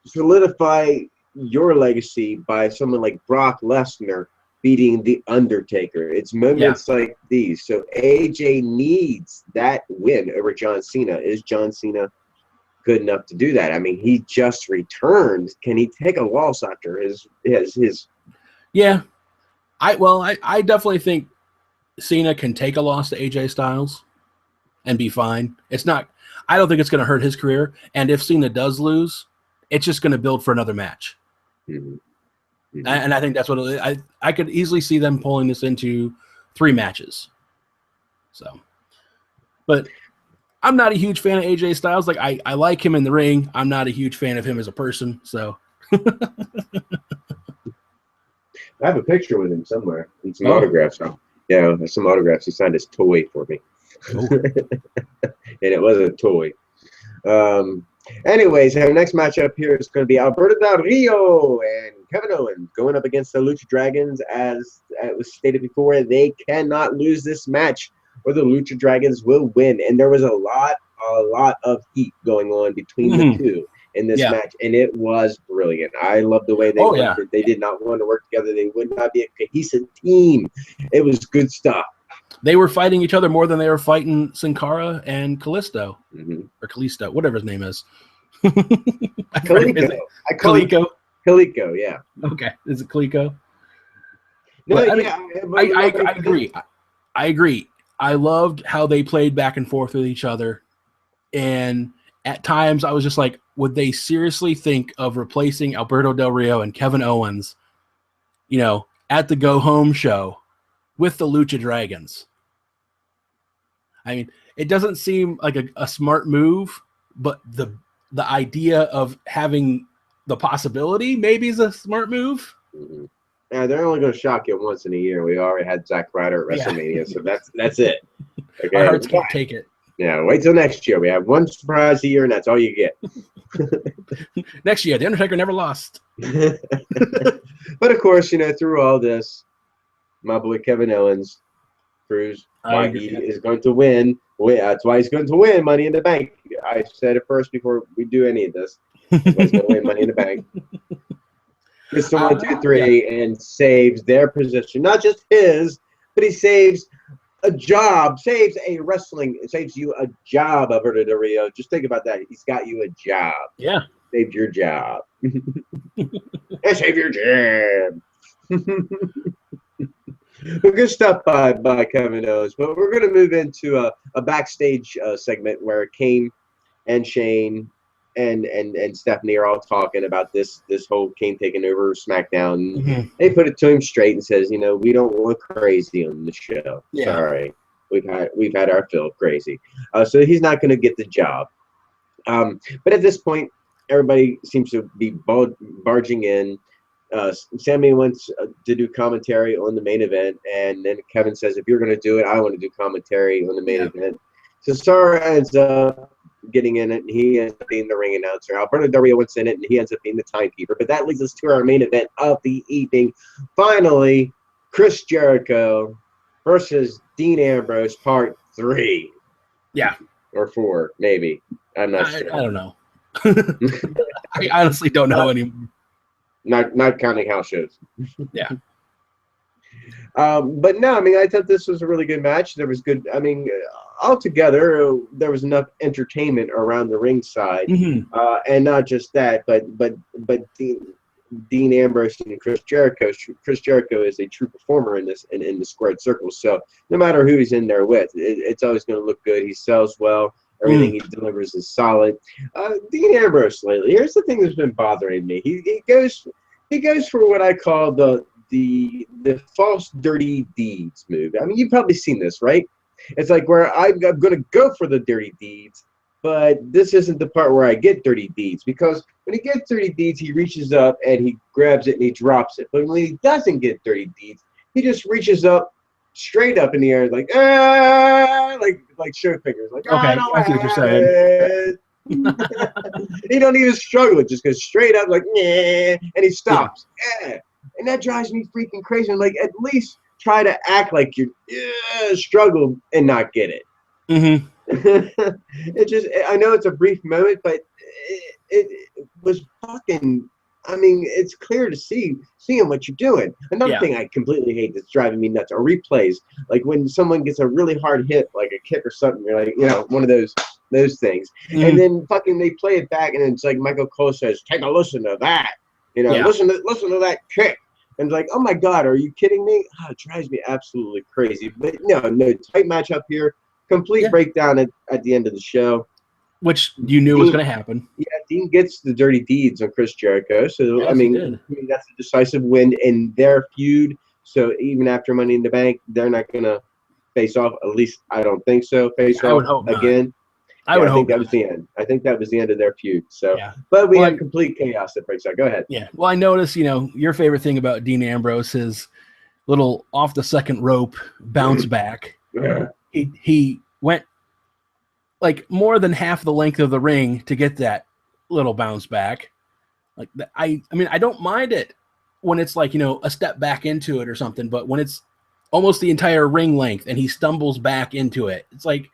solidify your legacy by someone like Brock Lesnar beating The Undertaker. It's moments like these. So AJ needs that win over John Cena. Is John Cena good enough to do that? I mean, he just returned. Can he take a loss after his? Yeah, I definitely think Cena can take a loss to AJ Styles and be fine. It's not. I don't think it's going to hurt his career. And if Cena does lose, it's just going to build for another match. Mm-hmm. Mm-hmm. And I think that's what I could easily see them pulling this into 3 matches. So, but I'm not a huge fan of AJ Styles. Like I like him in the ring. I'm not a huge fan of him as a person. So I have a picture with him somewhere and some autographs. Yeah, some autographs. He signed his toy for me. And it was a toy. Anyways, our next matchup here is going to be Alberto Del Rio and Kevin Owens going up against the Lucha Dragons. As it was stated before, they cannot lose this match or the Lucha Dragons will win. And there was a lot of heat going on between the two in this match, and it was brilliant. I love the way they worked it. They did not want to work together. They would not be a cohesive team. It was good stuff. They were fighting each other more than they were fighting Sin Cara and Kalisto. Or Kalisto, whatever his name is. Kaliko. Kaliko, yeah. Okay. Is it Kaliko? No, I agree. I agree. I loved how they played back and forth with each other. And at times I was just like, would they seriously think of replacing Alberto Del Rio and Kevin Owens, at the Go Home show with the Lucha Dragons? I mean, it doesn't seem like a smart move, but the idea of having the possibility maybe is a smart move. Yeah, they're only going to shock you once in a year. We already had Zack Ryder at WrestleMania, so that's it. Okay? Our hearts can't take it. Yeah, wait till next year. We have one surprise a year, and that's all you get. Next year, The Undertaker never lost. But of course, through all this, my boy Kevin Owens proves why he is going to win. That's why he's going to win Money in the Bank. I said it first before we do any of this. He's going to win Money in the Bank. Gets to 1, 2, 3 and saves their position. Not just his, but he saves a job, saves you a job, Alberto Del Rio. Just think about that. He's got you a job. Yeah. Saved your job. Save your job. Good stuff by Kevin Owens. But we're going to move into a backstage segment where Kane and Shane and Stephanie are all talking about this whole Kane taking over SmackDown. They put it to him straight and says, we don't want crazy on the show. Yeah. Sorry, we've had our fill of crazy. So he's not going to get the job. But at this point, everybody seems to be barging in. Sammy wants to do commentary on the main event, and then Kevin says, if you're going to do it, I want to do commentary on the main event. Cesaro ends up getting in it, and he ends up being the ring announcer. Alberto Del Rio wants in it, and he ends up being the timekeeper. But that leads us to our main event of the evening. Finally, Chris Jericho versus Dean Ambrose, part 3. Yeah. Or 4, maybe. I'm not sure. I don't know. I honestly don't know anymore. Not counting house shows. Yeah. But no, I mean, I thought this was a really good match. There was good. I mean, altogether, there was enough entertainment around the ringside, and not just that, but Dean Ambrose and Chris Jericho. Chris Jericho is a true performer in the squared circle. So no matter who he's in there with, it's always going to look good. He sells well. Everything he delivers is solid. Dean Ambrose lately. Here's the thing that's been bothering me. He goes for what I call the false dirty deeds move. I mean, you've probably seen this, right? It's like where I'm going to go for the dirty deeds, but this isn't the part where I get dirty deeds, because when he gets dirty deeds, he reaches up and he grabs it and he drops it. But when he doesn't get dirty deeds, he just reaches up straight up in the air, like like show fingers, like okay, I see what you're saying. He don't even struggle; it just goes straight up, like and he stops. And that drives me freaking crazy. I'm like, at least try to act like you struggle and not get it. It just, I know it's a brief moment, but it was fucking. I mean, it's clear to seeing what you're doing. Another thing I completely hate that's driving me nuts are replays. Like when someone gets a really hard hit, like a kick or something, you're like, one of those things. And then fucking they play it back, and it's like Michael Cole says, take a listen to that. Listen to that kick. And it's like, oh my God, are you kidding me? Oh, it drives me absolutely crazy. But no, tight match up here. Complete breakdown at the end of the show. Which you knew was going to happen. Yeah, Dean gets the dirty deeds on Chris Jericho. So, yes, I mean, that's a decisive win in their feud. So even after Money in the Bank, they're not going to face off. At least I don't think so. Face off again. I think that was the end. I think that was the end of their feud. So, but we had complete chaos that breaks out. Go ahead. Yeah. Well, I noticed, your favorite thing about Dean Ambrose is little off the second rope bounce back. He went like more than half the length of the ring to get that little bounce back. Like I mean, I don't mind it when it's like, a step back into it or something, but when it's almost the entire ring length and he stumbles back into it, it's like,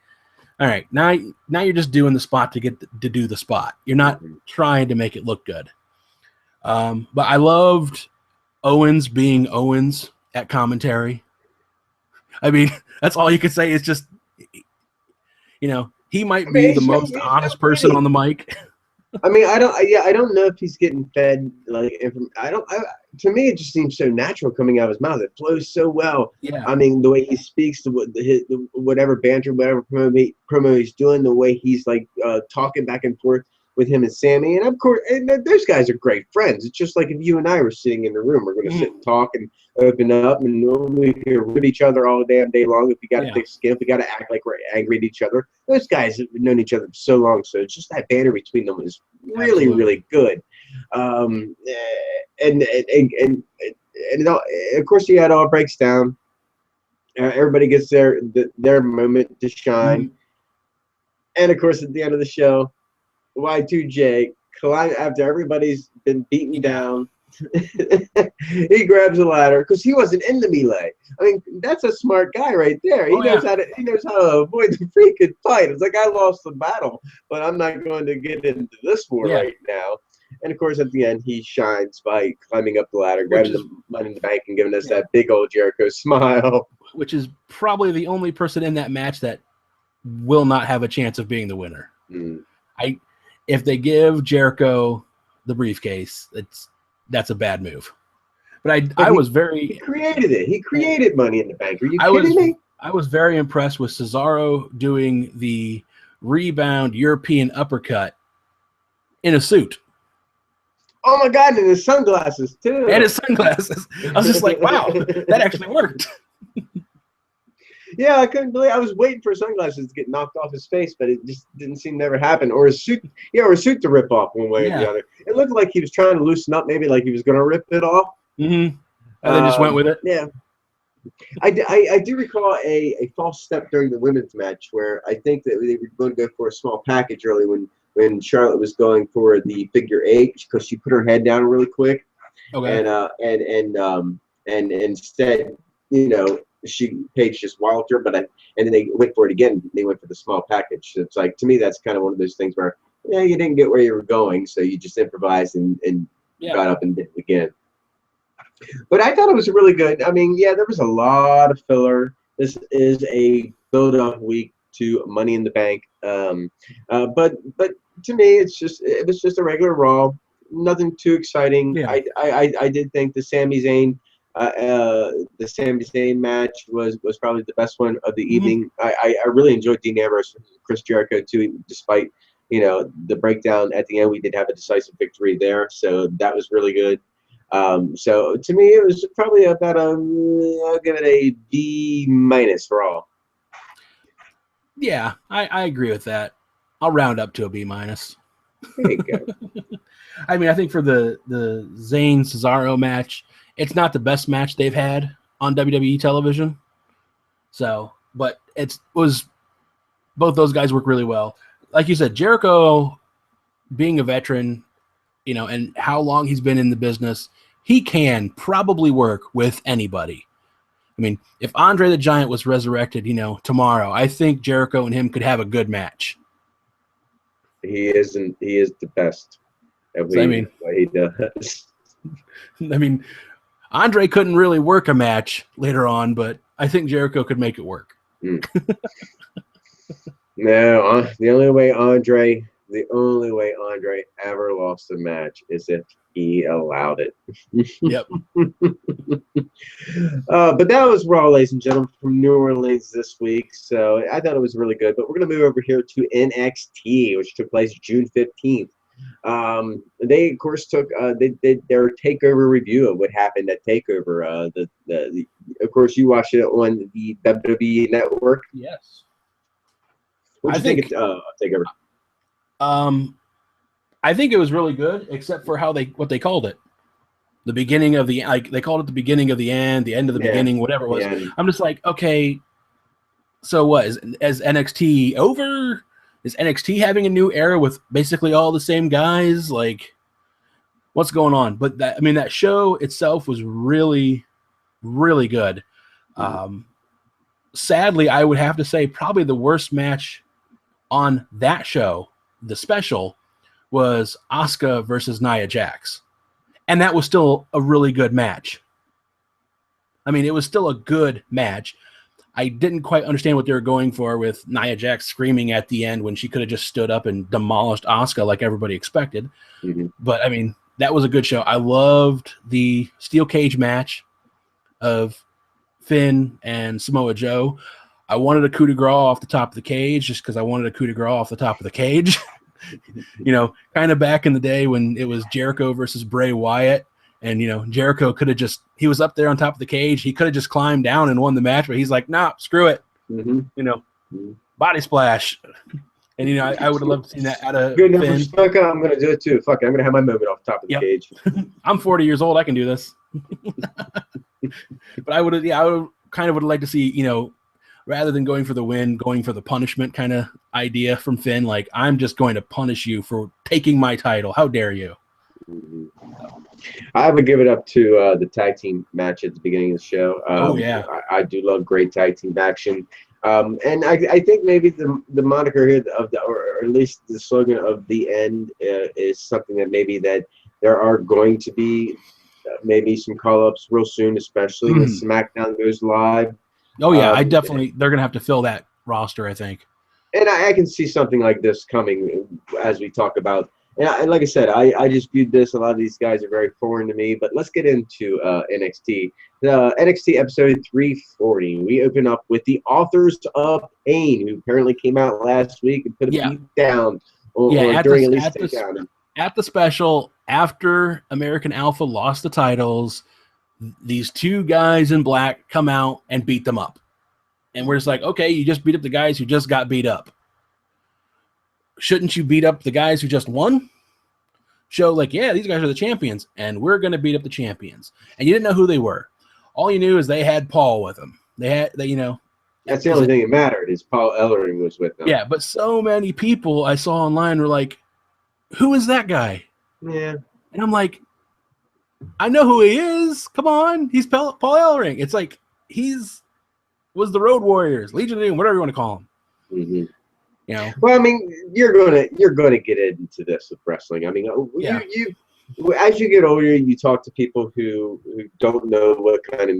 all right, now you're just doing the spot to get to do the spot. You're not trying to make it look good. But I loved Owens being Owens at commentary. I mean, that's all you could say is just, he might be the most honest person on the mic. I mean, I don't know if he's getting fed to me, it just seems so natural coming out of his mouth. It flows so well. Yeah. I mean, the way he speaks, whatever banter, whatever promo he's doing, the way he's like talking back and forth with him and Sammy, and of course, those guys are great friends. It's just like if you and I were sitting in the room, we're going to sit and talk and open up, and we can rib each other all damn day long. If we got a thick skin, if we got to act like we're angry at each other, those guys have known each other for so long. So it's just that banter between them is really, really good. And of course, it all breaks down. Everybody gets their moment to shine. And of course, at the end of the show, Y2J, after everybody's been beaten down, he grabs a ladder because he wasn't in the melee. I mean, that's a smart guy right there. He knows how to avoid the freaking fight. It's like, I lost the battle, but I'm not going to get into this war right now. And of course, at the end, he shines by climbing up the ladder, grabbing the Money in the Bank, and giving us that big old Jericho smile. Which is probably the only person in that match that will not have a chance of being the winner. If they give Jericho the briefcase, that's a bad move. But I was very... He created it. He created Money in the Bank. Are you kidding me? I was very impressed with Cesaro doing the rebound European uppercut in a suit. Oh my God, and his sunglasses too. And his sunglasses. I was just like, wow, that actually worked. Yeah, I couldn't believe I was waiting for sunglasses to get knocked off his face, but it just didn't seem to ever happen. Or his suit, or a suit to rip off one way or the other. It it looked like he was trying to loosen up, maybe like he was going to rip it off. Mm-hmm. And then just went with it. Yeah. I do recall a false step during the women's match where I think that they were going to go for a small package early when Charlotte was going for the figure 8 because she put her head down really quick. Okay. And instead, Paige just walloped her, and then they went for it again. They went for the small package. So it's like, to me, that's kind of one of those things where you didn't get where you were going, so you just improvised and got up and did it again. But I thought it was really good. I mean, there was a lot of filler. This is a build-up week to Money in the Bank. But to me, it was just a regular Raw. Nothing too exciting. Yeah. I did think the Sami Zayn match was probably the best one of the evening. I really enjoyed Dean Ambrose and Chris Jericho too, despite the breakdown at the end. We did have a decisive victory there, so that was really good. So to me, it was probably about I'll give it a B- for all. Yeah, I agree with that. I'll round up to a B-. There you go. I mean, I think for the Zayn Cesaro match, it's not the best match they've had on WWE television. So, but was both those guys work really well. Like you said, Jericho being a veteran, and how long he's been in the business, he can probably work with anybody. I mean, if Andre the Giant was resurrected, tomorrow, I think Jericho and him could have a good match. He is the best at what he does. I mean, Andre couldn't really work a match later on, but I think Jericho could make it work. No, the only way Andre ever lost a match is if he allowed it. Yep. But that was Raw, ladies and gentlemen, from New Orleans this week. So I thought it was really good. But we're going to move over here to NXT, which took place June 15th. They, of course, took they did their takeover review of what happened at Takeover. Of course, you watched it on the WWE Network. Yes. What do you think of Takeover? I think it was really good, except for what they called it. The beginning of they called it the beginning of the end of the beginning, whatever it was. Yeah. I'm just like, okay, so what? Is NXT over? Is NXT having a new era with basically all the same guys? Like, what's going on? But that show itself was really, really good. Sadly, I would have to say probably the worst match on that show, the special, was Asuka versus Nia Jax. And that was still a really good match. I mean, it was still a good match. I didn't quite understand what they were going for with Nia Jax screaming at the end when she could have just stood up and demolished Asuka like everybody expected. But, I mean, that was a good show. I loved the steel cage match of Finn and Samoa Joe. I wanted a coup de grace off the top of the cage just because I wanted a coup de grace off the top of the cage. Kind of back in the day when it was Jericho versus Bray Wyatt, and Jericho could have he was up there on top of the cage. He could have just climbed down and won the match, but he's like, nah, screw it. Body splash. And I would have loved to see that out of good enough Finn. For Snuka, I'm gonna do it too. Fuck it, I'm gonna have my moment off the top of the cage. I'm 40 years old. I can do this. But I would kind of like to see, rather than going for the win, going for the punishment kind of idea from Finn. Like, I'm just going to punish you for taking my title. How dare you? I would give it up to the tag team match at the beginning of the show. I do love great tag team action. And I think maybe the moniker here or at least the slogan of the end is something that maybe that there are going to be maybe some call-ups real soon, especially when SmackDown goes live. Oh, yeah, they're going to have to fill that roster, I think. And I can see something like this coming as we talk about. And like I said, I just viewed this. A lot of these guys are very foreign to me. But let's get into NXT. The NXT episode 340. We open up with the Authors of Pain, who apparently came out last week and put a beat down. At the special, after American Alpha lost the titles, these two guys in black come out and beat them up. And we're just like, okay, you just beat up the guys who just got beat up. Shouldn't you beat up the guys who just won? show like, yeah, these guys are the champions, and we're going to beat up the champions. And you didn't know who they were. All you knew is they had Paul with them. That's the only thing that mattered is Paul Ellering was with them. Yeah, but so many people I saw online were like, who is that guy? Yeah. And I'm like, I know who he is. Come on. He's Paul Ellering. It's like was the Road Warriors, Legion of Doom, whatever you want to call him. Mm-hmm. Well, I mean, you're gonna get into this with wrestling. I mean, you as you get older, you talk to people who don't know what kind of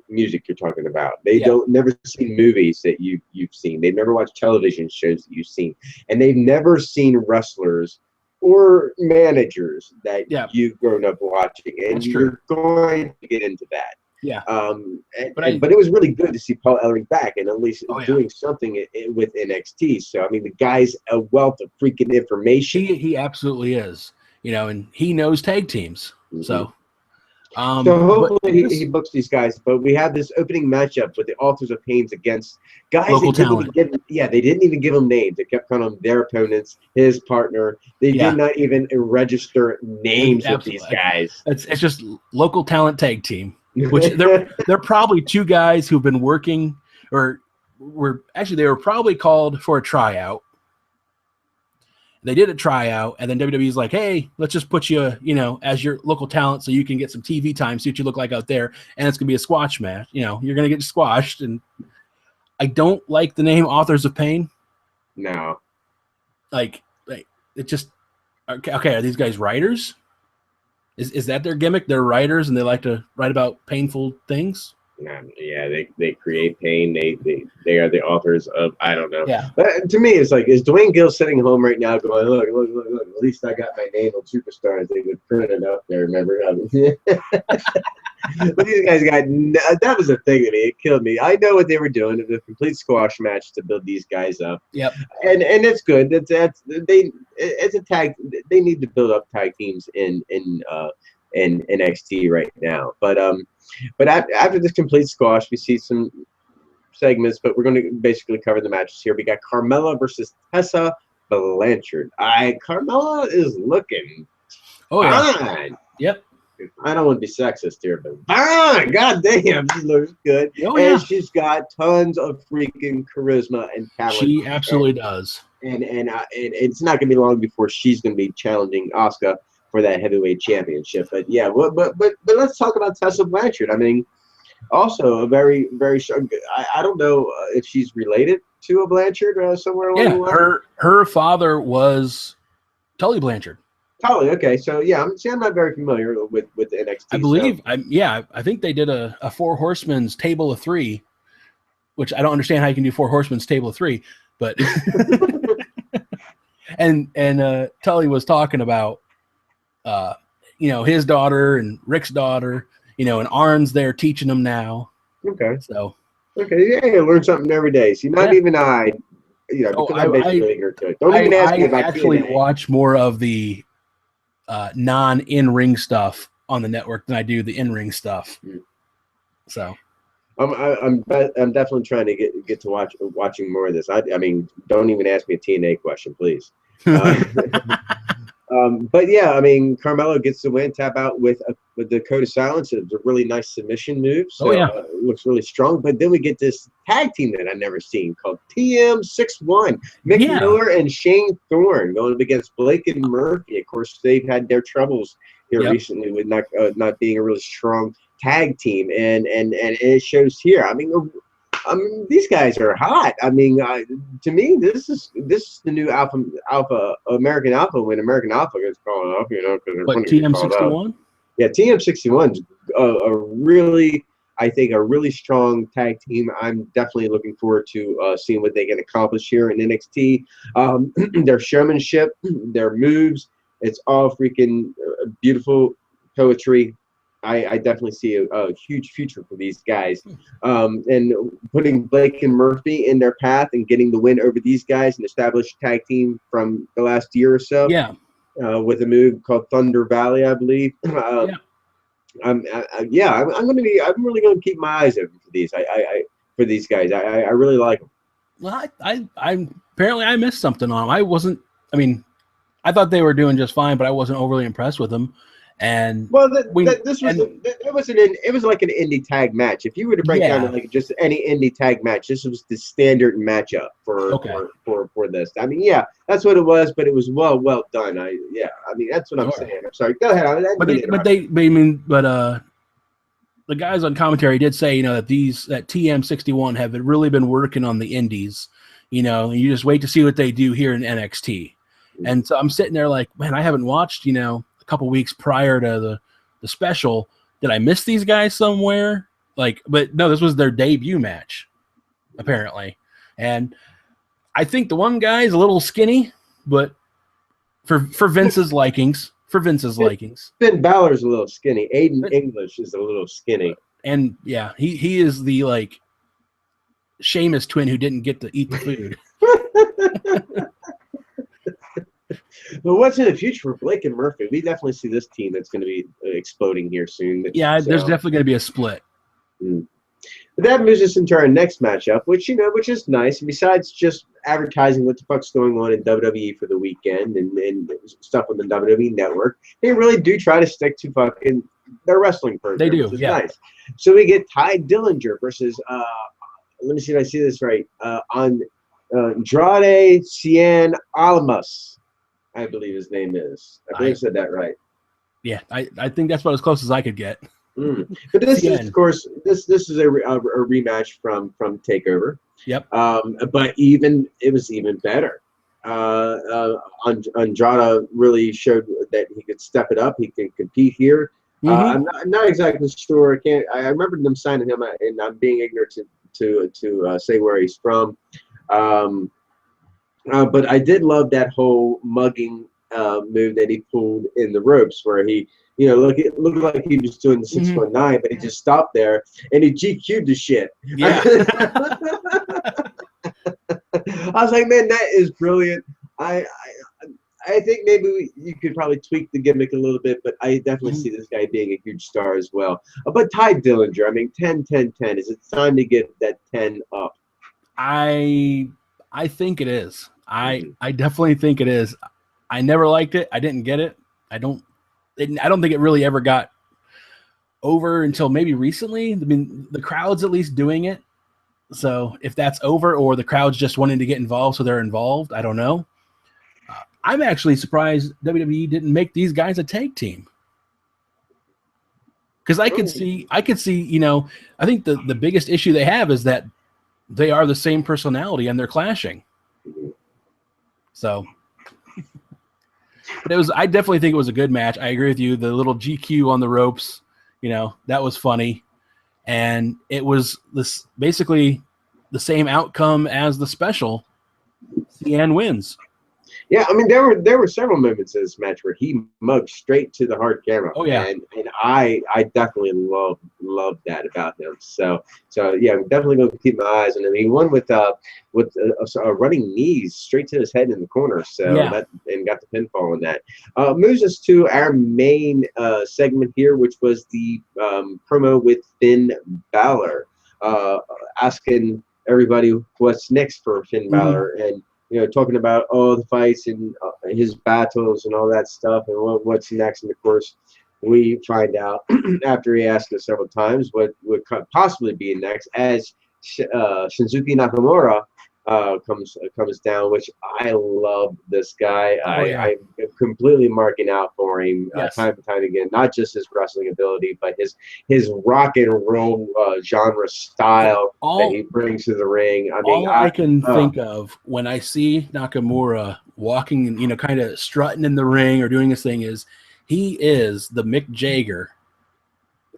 music you're talking about. They don't never seen movies that you've seen. They've never watched television shows that you've seen, and they've never seen wrestlers or managers that you've grown up watching, and you're going to get into that. Yeah. But it was really good to see Paul Ellering back and at least doing something with NXT. So I mean, the guy's a wealth of freaking information. He absolutely is. And he knows tag teams. Mm-hmm. So hopefully he books these guys. But we have this opening matchup with the Authors of Pains against guys. Local talent. They didn't even give them names. They kept calling them their opponents, his partner. They did not even register names of these guys. It's just local talent tag team. Which they're probably two guys who've been working, or they were probably called for a tryout. They did a tryout, and then WWE's like, hey, let's just put you, as your local talent so you can get some TV time, see what you look like out there, and it's going to be a squash match. You're going to get squashed, and I don't like the name Authors of Pain. No. Like it just, okay, are these guys writers? Is that their gimmick? They're writers, and they like to write about painful things? Yeah, they create pain. They are the authors of, I don't know. Yeah. But to me, it's like, is Dwayne Gill sitting home right now going, look, at least I got my name on Superstars. They would print it up there, remember? But these guys that was the thing to me. It killed me. I know what they were doing. It was a complete squash match to build these guys up. Yep. And it's good. It's a tag. They need to build up tag teams in NXT right now. But after this complete squash, we see some segments, but we're going to basically cover the matches here. We got Carmella versus Tessa Blanchard. Carmella is looking fine. Yep. I don't want to be sexist here, but fine. God damn, she looks good. And she's got tons of freaking charisma and talent. She absolutely does. And it's not going to be long before she's going to be challenging Asuka for that heavyweight championship. But yeah, but let's talk about Tessa Blanchard. I mean, also a very, very strong. I don't know if she's related to a Blanchard somewhere along the line. Her father was Tully Blanchard. Tully, okay. So yeah, I'm not very familiar with the NXT. I believe, I think they did a Four Horsemen's table of three, which I don't understand how you can do Four Horsemen's table of three, but and Tully was talking about his daughter and Rick's daughter, and Arn's there teaching them now. Okay. So. Okay, yeah, you learn something every day. See, not even I, because I'm basically ignorant to it. Don't even ask me about actually DNA. Watch more of the non-in-ring stuff on the network than I do the in-ring stuff. So. I'm definitely trying to get to watching more of this. I mean, don't even ask me a TNA question, please. But yeah, I mean, Carmella gets the win, tap out with the Code of Silence. It's a really nice submission move. So it looks really strong. But then we get this tag team that I've never seen called TM61. Mick Miller and Shane Thorne going up against Blake and Murphy. Of course, they've had their troubles here recently with not being a really strong tag team, and it shows here. I mean, these guys are hot. I mean, to me, this is the new American Alpha when American Alpha gets called up. But TM61. Yeah, TM61 is I think a really strong tag team. I'm definitely looking forward to seeing what they can accomplish here in NXT. Their showmanship, their moves, it's all freaking beautiful poetry. I definitely see a huge future for these guys. And putting Blake and Murphy in their path and getting the win over these guys, an established tag team from the last year or so. Yeah. With a move called Thunder Valley, I believe. I'm really going to keep my eyes open for these. For these guys, I really like them. Well, I apparently I missed something on them. I thought they were doing just fine, but I wasn't overly impressed with them. And Well, it was like an indie tag match. If you were to break down to like just any indie tag match, this was the standard matchup for this. I mean, yeah, that's what it was, but it was well done. I mean, that's what I'm saying. I'm sorry. Go ahead. The guys on commentary did say, that that TM61 have really been working on the indies. You just wait to see what they do here in NXT. And so I'm sitting there like, man, I haven't watched, a couple weeks prior to the special. Did I miss these guys somewhere? But no, this was their debut match, apparently. And I think the one guy is a little skinny, but for Vince's likings. Finn Balor's a little skinny. Aiden English is a little skinny. And yeah, he is the Sheamus twin who didn't get to eat the food. But what's in the future for Blake and Murphy? We definitely see this team that's going to be exploding here soon. Yeah, there's definitely going to be a split. But that moves us into our next matchup, which is nice. Besides just advertising what the fuck's going on in WWE for the weekend and stuff on the WWE Network, they really do try to stick to fucking their wrestling program. They do, which is nice. So we get Ty Dillinger versus let me see if I see this right. Andrade Cien Almas, I believe his name is. I believe I said that right. Yeah, I think that's about as close as I could get. But this is, of course, this is a rematch from TakeOver. Yep. But it was even better. Andrade really showed that he could step it up. He can compete here. I'm not exactly sure. I remember them signing him, and I'm being ignorant to say where he's from. But I did love that whole mugging move that he pulled in the ropes, where he, it looked like he was doing the 619, but he just stopped there and he GQ'd the shit. Yeah. I was like, man, that is brilliant. I think maybe you could probably tweak the gimmick a little bit, but I definitely see this guy being a huge star as well. But Ty Dillinger, I mean, 10, 10, 10. Is it time to get that 10 up? I think it is. I definitely think it is. I never liked it. I didn't get it. I don't think it really ever got over until maybe recently. I mean, the crowd's at least doing it. So if that's over, or the crowd's just wanting to get involved, so they're involved, I don't know. I'm actually surprised WWE didn't make these guys a tag team. Because I could see, I think the biggest issue they have is that they are the same personality and they're clashing. So, but I definitely think it was a good match. I agree with you. The little GQ on the ropes, that was funny. And it was basically the same outcome as the special. Cien wins. Yeah, I mean, there were several moments in this match where he mugged straight to the hard camera. Oh yeah, and I definitely love that about him. So yeah, I'm definitely going to keep my eyes on him. He won with running knees straight to his head in the corner. So and got the pinfall on that. Moves us to our main segment here, which was the promo with Finn Balor, asking everybody what's next for Finn Balor, and talking about all the fights and his battles and all that stuff and what's next. And of course, we find out after he asked us several times what could possibly be next, as Shinsuke Nakamura comes down, which I love this guy. I'm completely marking out for him time and time again, not just his wrestling ability, but his rock and roll genre style that he brings to the ring. I mean, I can think of when I see Nakamura walking and kind of strutting in the ring or doing his thing is he is the Mick Jagger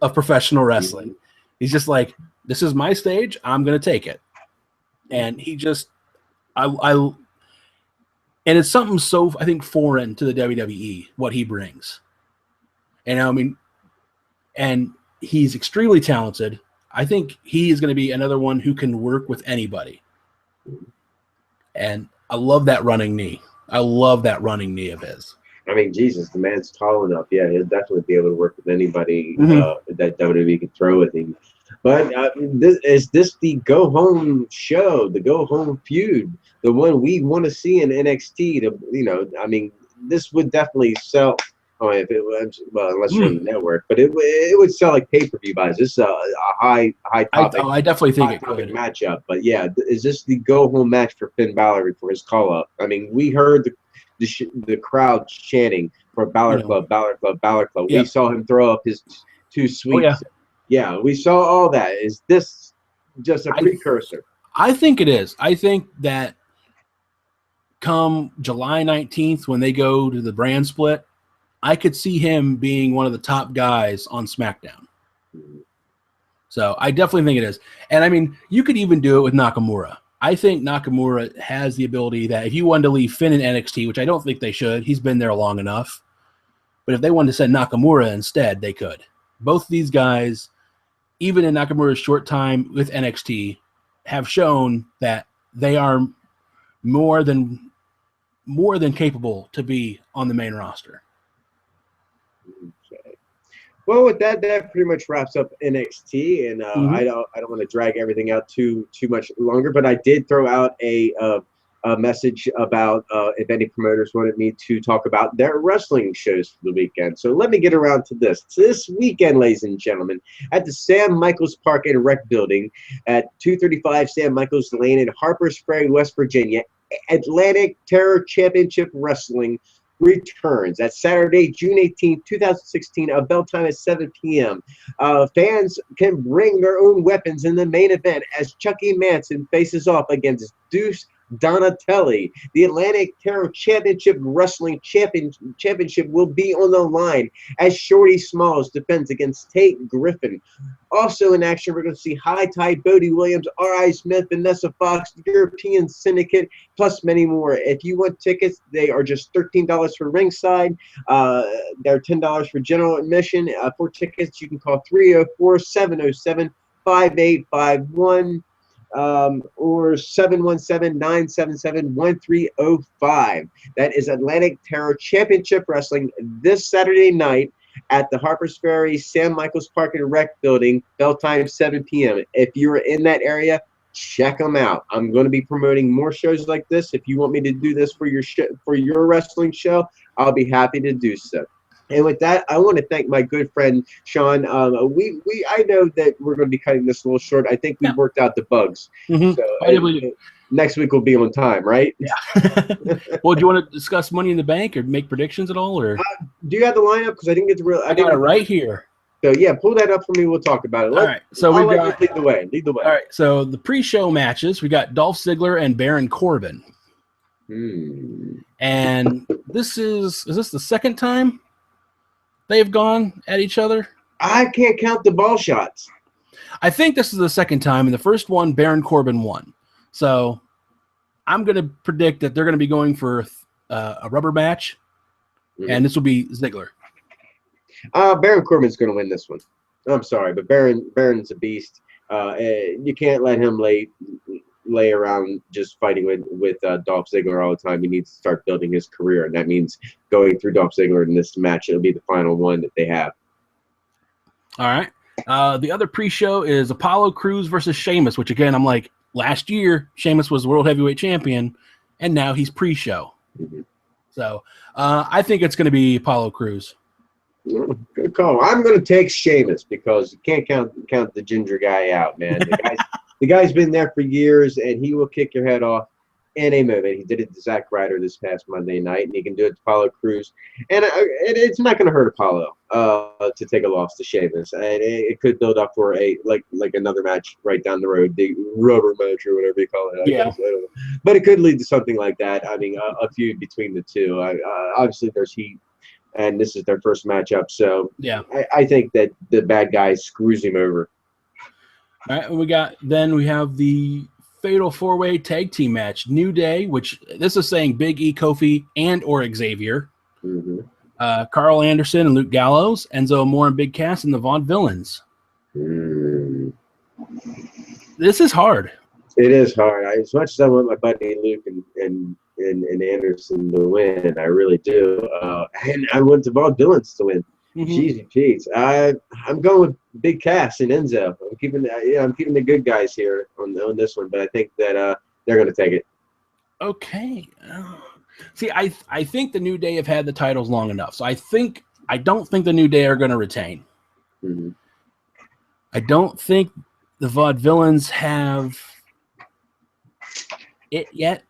of professional wrestling. He's just like, this is my stage, I'm gonna take it. And he just, and it's something so, I think, foreign to the WWE, what he brings. And I mean, and he's extremely talented. I think he is going to be another one who can work with anybody. And I love that running knee. I love that running knee of his. I mean, Jesus, the man's tall enough. Yeah, he'll definitely be able to work with anybody that WWE can throw at him. But is this the go-home show, the go-home feud, the one we want to see in NXT? I mean, this would definitely sell. Oh, if it was, well, unless you're on the network, but it would sell like pay-per-view buys. This is a high topic. I definitely think it topic could matchup. But yeah, is this the go-home match for Finn Balor for his call-up? I mean, we heard the crowd chanting for Balor Club, Balor Club, Balor Club. Yep. We saw him throw up his two sweeps. Yeah, we saw all that. Is this just a precursor? I think it is. I think that come July 19th, when they go to the brand split, I could see him being one of the top guys on SmackDown. So I definitely think it is. And I mean, you could even do it with Nakamura. I think Nakamura has the ability that if you wanted to leave Finn in NXT, which I don't think they should, he's been there long enough. But if they wanted to send Nakamura instead, they could. Both of these guys, even in Nakamura's short time with NXT, have shown that they are more than capable to be on the main roster. Okay. Well, with that pretty much wraps up NXT, and I don't want to drag everything out too much longer, but I did throw out a message about if any promoters wanted me to talk about their wrestling shows for the weekend. So let me get around to this. This weekend, ladies and gentlemen, at the Sam Michaels Park and Rec Building at 235 Sam Michaels Lane in Harpers Ferry, West Virginia, Atlantic Terror Championship Wrestling returns. That's Saturday, June 18th, 2016, a bell time at 7 p.m. Fans can bring their own weapons in the main event as Chucky Manson faces off against Deuce Donatelli. The Atlantic Terror Championship Wrestling Championship will be on the line as Shorty Smalls defends against Tate Griffin. Also in action, we're going to see High Tide, Bodie Williams, R.I. Smith, Vanessa Fox, European Syndicate, plus many more. If you want tickets, they are just $13 for ringside. They're $10 for general admission. For tickets, you can call 304-707-5851. Or 717-977-1305. That is Atlantic Terror Championship Wrestling this Saturday night at the Harpers Ferry Sam Michaels Park and Rec Building, bell time 7 p.m. If you're in that area, check them out. I'm going to be promoting more shows like this. If you want me to do this for your wrestling show, I'll be happy to do so. And with that, I want to thank my good friend Sean. I know that we're going to be cutting this a little short. I think we've worked out the bugs. So next week will be on time, right? Yeah. Well, do you want to discuss Money in the Bank or make predictions at all? Or do you have the lineup? Because I didn't get to I got it right here. So yeah, pull that up for me. We'll talk about it. All right. So we got lead the way. Lead the way. All right. So the pre-show matches, we got Dolph Ziggler and Baron Corbin. And this is this the second time they've gone at each other? I can't count the ball shots. I think this is the second time. In the first one, Baron Corbin won. So I'm going to predict that they're going to be going for a rubber match, and this will be Ziggler. Baron Corbin's going to win this one. I'm sorry, but Baron's a beast. You can't let him lay around just fighting with Dolph Ziggler all the time. He needs to start building his career, and that means going through Dolph Ziggler in this match. It'll be the final one that they have. All right. The other pre-show is Apollo Crews versus Sheamus, which again, I'm like, last year Sheamus was World Heavyweight Champion, and now he's pre-show. So I think it's going to be Apollo Crews. Good call. I'm going to take Sheamus because you can't count the ginger guy out, man. The guy's been there for years, and he will kick your head off in a moment. He did it to Zack Ryder this past Monday night, and he can do it to Apollo Crews. And it's not going to hurt Apollo to take a loss to Sheamus. And it could build up for like another match right down the road, the rubber match or whatever you call it. I guess. I don't know. But it could lead to something like that. I mean, a feud between the two. Obviously, there's heat. And this is their first matchup, so yeah, I think that the bad guy screws him over. All right, we have the Fatal 4-Way Tag Team match, New Day, which this is saying Big E, Kofi, and or Xavier, Carl Anderson and Luke Gallows, Enzo Amore and Big Cass, and the Vaudevillains. This is hard. It is hard. As much as I want my buddy Luke and Anderson to win, I really do. And I want the Vaudevillains to win. Jeez, Pete. I'm going with Big Cass and Enzo. I'm keeping the good guys here on this one, but I think that they're going to take it. Okay. See, I think the New Day have had the titles long enough, so I don't think the New Day are going to retain. Mm-hmm. I don't think the Vaudevillains have it yet.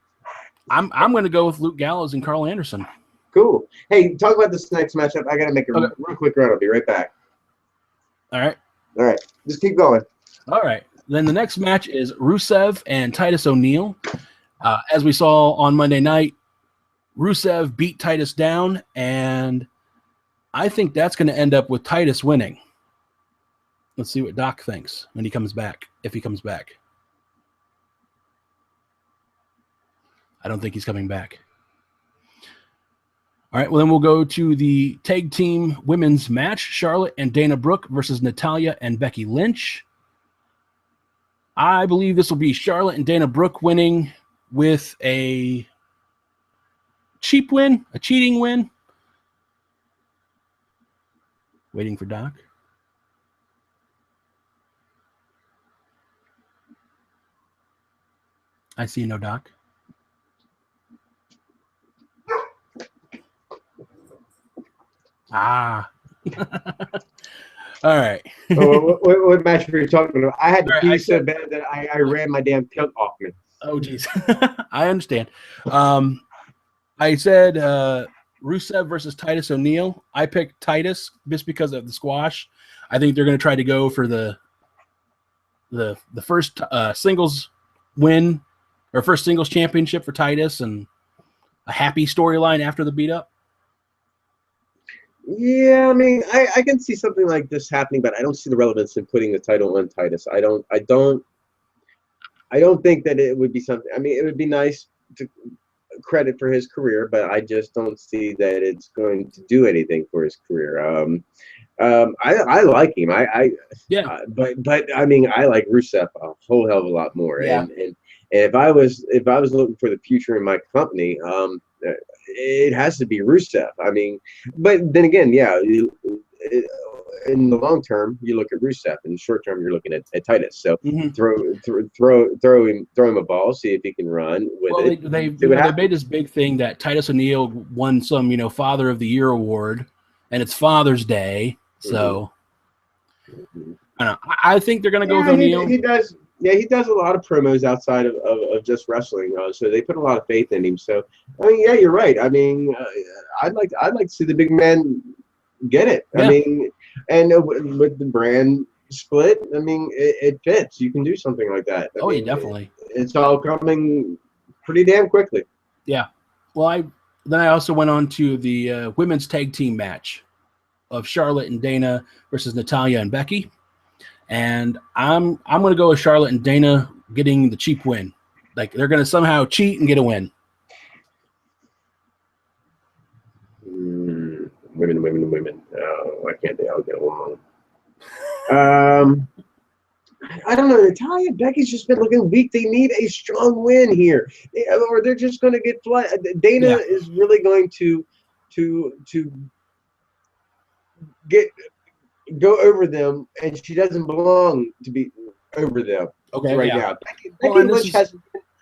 I'm going to go with Luke Gallows and Carl Anderson. Cool. Hey, talk about this next matchup. I got to make a real quick run. I'll be right back. All right. All right. Just keep going. All right. Then the next match is Rusev and Titus O'Neil. As we saw on Monday night, Rusev beat Titus down, and I think that's going to end up with Titus winning. Let's see what Doc thinks when he comes back, if he comes back. I don't think he's coming back. All right, well, then we'll go to the tag team women's match, Charlotte and Dana Brooke versus Natalya and Becky Lynch. I believe this will be Charlotte and Dana Brooke winning with a cheap win, a cheating win. Waiting for Doc. I see no Doc. Ah. All right. What match were you talking about? I had to pee so bad that I ran my damn kilt off me. Oh, geez. I understand. I said Rusev versus Titus O'Neil. I picked Titus just because of the squash. I think they're going to try to go for the first singles win or first singles championship for Titus and a happy storyline after the beat up. Yeah, I mean, I can see something like this happening, but I don't see the relevance in putting the title on Titus. I don't think that it would be something. I mean, it would be nice to credit for his career, but I just don't see that it's going to do anything for his career. I like him. But I mean, I like Rusev a whole hell of a lot more. Yeah. And if I was looking for the future in my company, it has to be Rusev. I mean, but then again, yeah, in the long term, you look at Rusev. In the short term, you're looking at Titus. So throw him a ball, see if he can run with it. They made this big thing that Titus O'Neil won some, Father of the Year award, and it's Father's Day. So I don't know. I think they're going to go with O'Neil. He does. Yeah, he does a lot of promos outside of just wrestling, so they put a lot of faith in him. So, I mean, yeah, you're right. I mean, I'd like to see the big man get it. Yeah. I mean, and with the brand split, I mean, it fits. You can do something like that. I mean, definitely. It's all coming pretty damn quickly. Yeah. Well, I also went on to the women's tag team match of Charlotte and Dana versus Natalya and Becky. And I'm going to go with Charlotte and Dana getting the cheap win. Like, they're going to somehow cheat and get a win. Women. Oh, why can't they all get along? I don't know. Natalya and Becky's just been looking weak. They need a strong win here, or they're just going to get flat. Dana is really going to go over them, and she doesn't belong to be over them now.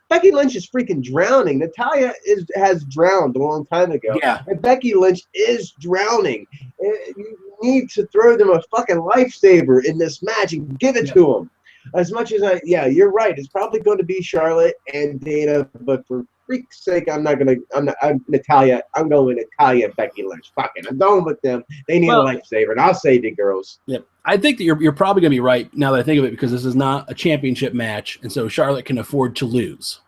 Becky Lynch is freaking drowning. Natalya has drowned a long time ago. Yeah. And Becky Lynch is drowning. You need to throw them a fucking lifesaver in this match and give it to them. As much as you're right. It's probably going to be Charlotte and Dana, but for freak's sake, I'm Natalya. I'm going with Natalya and Becky Lynch. Fucking, I'm going with them. They need a lifesaver, and I'll save it, girls. Yeah, I think that you're probably going to be right now that I think of it, because this is not a championship match, and so Charlotte can afford to lose.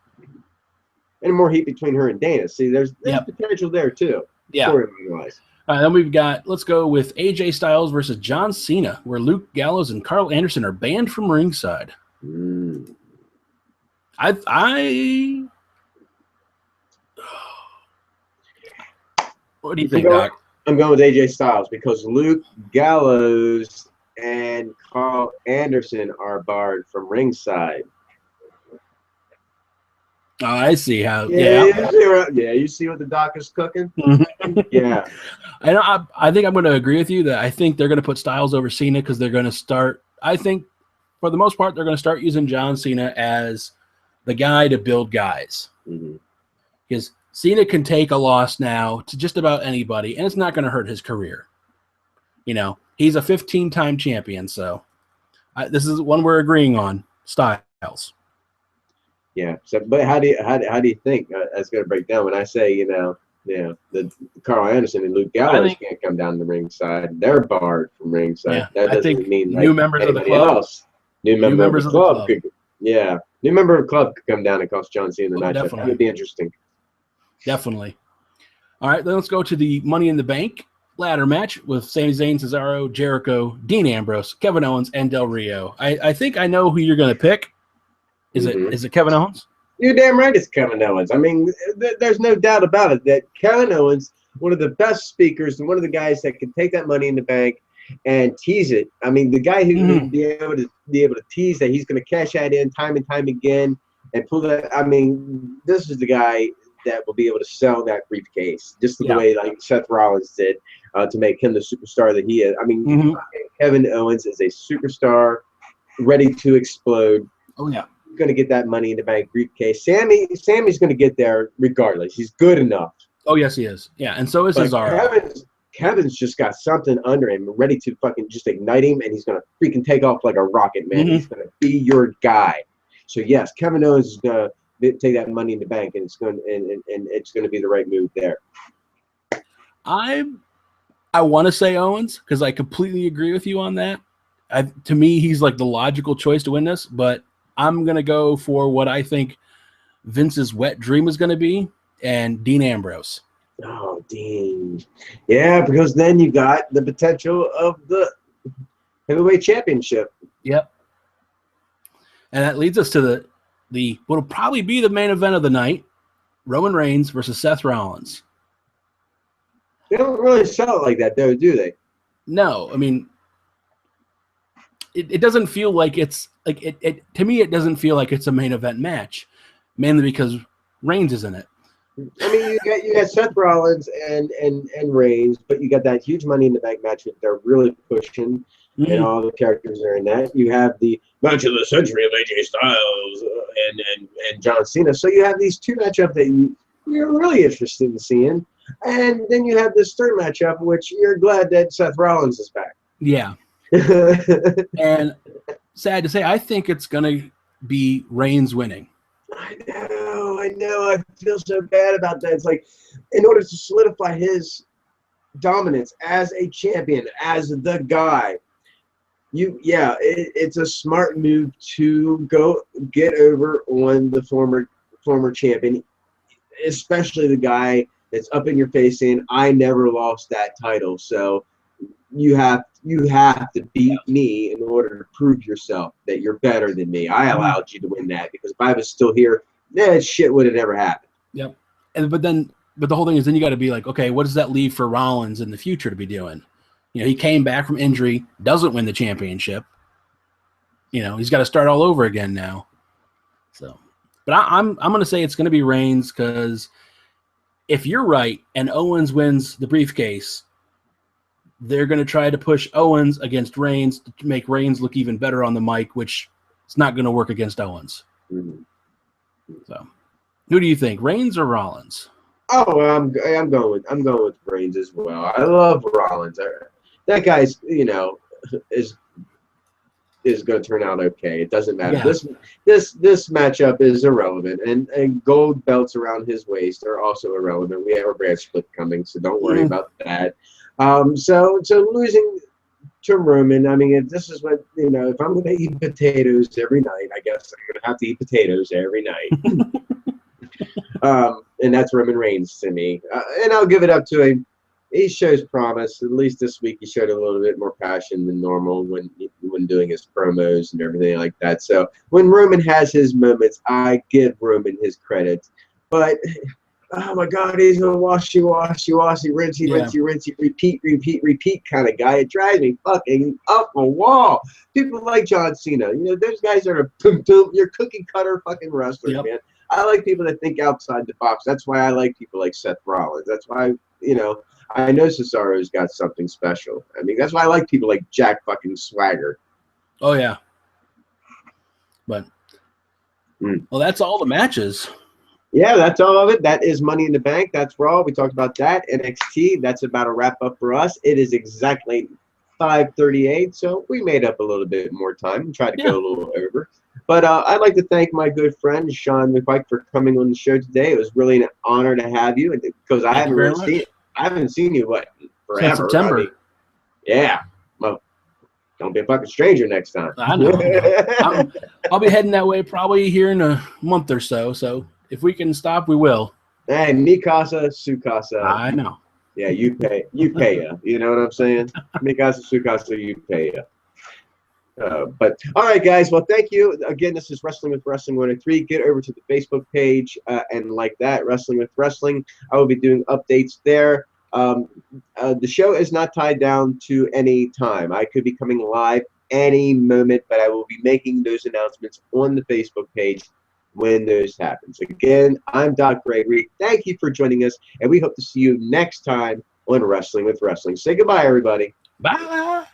And more heat between her and Dana. See, there's potential there too. Yeah. Storyline-wise. Then let's go with AJ Styles versus John Cena, where Luke Gallows and Carl Anderson are banned from ringside. What do you think, Doc? I'm going with AJ Styles because Luke Gallows and Carl Anderson are barred from ringside. Oh, I see how. You see what the Doc is cooking? Yeah. I think I'm going to agree with you that I think they're going to put Styles over Cena because they're going to start. I think for the most part they're going to start using John Cena as the guy to build guys. Because Cena can take a loss now to just about anybody, and it's not going to hurt his career. He's a 15-time champion, so this is one we're agreeing on. Styles. Yeah. So, but how do you think that's going to break down? When I say, the Carl Anderson and Luke Gallows can't come down the ringside, they're barred from ringside. Yeah, that doesn't mean new members of the club. New members of the club could. Yeah, new member of the club could come down and cost John Cena the night. That would be interesting. Definitely. All right, then let's go to the Money in the Bank ladder match with Sami Zayn, Cesaro, Jericho, Dean Ambrose, Kevin Owens, and Del Rio. I think I know who you're going to pick. Is it Kevin Owens? You're damn right it's Kevin Owens. I mean, there's no doubt about it that Kevin Owens, one of the best speakers and one of the guys that can take that Money in the Bank and tease it. I mean, the guy who would be able to tease that he's going to cash that in time and time again and pull that. I mean, this is the guy that will be able to sell that briefcase just the way like Seth Rollins did to make him the superstar that he is. I mean, Kevin Owens is a superstar ready to explode. Oh, yeah. Going to get that Money in the Bank briefcase. Sammy's going to get there regardless. He's good enough. Oh, yes, he is. Yeah, and so is Cesaro. Kevin's just got something under him, ready to fucking just ignite him, and he's going to freaking take off like a rocket, man. He's going to be your guy. So, yes, Kevin Owens is going to take that Money in the Bank, and it's going to be the right move there. I want to say Owens because I completely agree with you on that. To me, he's like the logical choice to win this, but I'm going to go for what I think Vince's wet dream is going to be, and Dean Ambrose. Oh, Dean. Yeah, because then you got the potential of the heavyweight championship. Yep. And that leads us to the what'll probably be the main event of the night, Roman Reigns versus Seth Rollins. They don't really sell it like that, though, do they? No. I mean, it doesn't feel like it's like it to me. It doesn't feel like it's a main event match, mainly because Reigns is in it. I mean, you got Seth Rollins and Reigns, but you got that huge Money in the Bank match that they're really pushing, and all the characters are in that. You have the match of the century of AJ Styles and John Cena. So you have these two matchups that you're really interested in seeing, and then you have this third matchup, which you're glad that Seth Rollins is back. Yeah. And sad to say, I think it's going to be Reigns winning. I know. I feel so bad about that. It's like, in order to solidify his dominance as a champion, as the guy, it's a smart move to go get over on the former champion, especially the guy that's up in your face saying, I never lost that title. So you have to beat me in order to prove yourself that you're better than me. I allowed you to win that because if I was still here, that shit would have never happened. Yep. But the whole thing is then you got to be like, okay, what does that leave for Rollins in the future to be doing? He came back from injury, doesn't win the championship. He's got to start all over again now. So, but I'm going to say it's going to be Reigns because if you're right and Owens wins the briefcase, they're going to try to push Owens against Reigns to make Reigns look even better on the mic, which is not going to work against Owens. So, who do you think, Reigns or Rollins? Oh, I'm going with Reigns as well. I love Rollins. That guy's is going to turn out okay. It doesn't matter. Yeah. This matchup is irrelevant, and gold belts around his waist are also irrelevant. We have a brand split coming, so don't worry about that. So losing to Roman, I mean, if this is what if I'm going to eat potatoes every night, I guess I'm going to have to eat potatoes every night. And that's Roman Reigns to me, and I'll give it up to him. He shows promise. At least this week, he showed a little bit more passion than normal when doing his promos and everything like that. So when Roman has his moments, I give Roman his credit. But oh my God, he's a washy, rinsey, repeat kind of guy. It drives me fucking up a wall. People like John Cena. Those guys are you're cookie cutter fucking wrestlers, man. I like people that think outside the box. That's why I like people like Seth Rollins. That's why, I know Cesaro's got something special. I mean, that's why I like people like Jack fucking Swagger. Oh, yeah. But, well, that's all the matches. Yeah, that's all of it. That is Money in the Bank. That's Raw. We talked about that. NXT. That's about a wrap up for us. It is exactly 5:38, so we made up a little bit more time and tried to go a little over. But I'd like to thank my good friend Sean McPike for coming on the show today. It was really an honor to have you, and because I haven't seen you forever. Since September. I mean, yeah. Well, don't be a fucking stranger next time. I know. I'll be heading that way probably here in a month or so. So if we can stop, we will. Hey, mi casa, su casa. I know. Yeah, you pay ya. You know what I'm saying? Mi casa, su casa, you pay ya. But all right, guys. Well, thank you again. This is Wrestling with Wrestling 103. Get over to the Facebook page and like that, Wrestling with Wrestling. I will be doing updates there. The show is not tied down to any time. I could be coming live any moment, but I will be making those announcements on the Facebook page when those happens. Again, I'm Doc Gregory. Thank you for joining us, and we hope to see you next time on Wrestling with Wrestling. Say goodbye, everybody. Bye.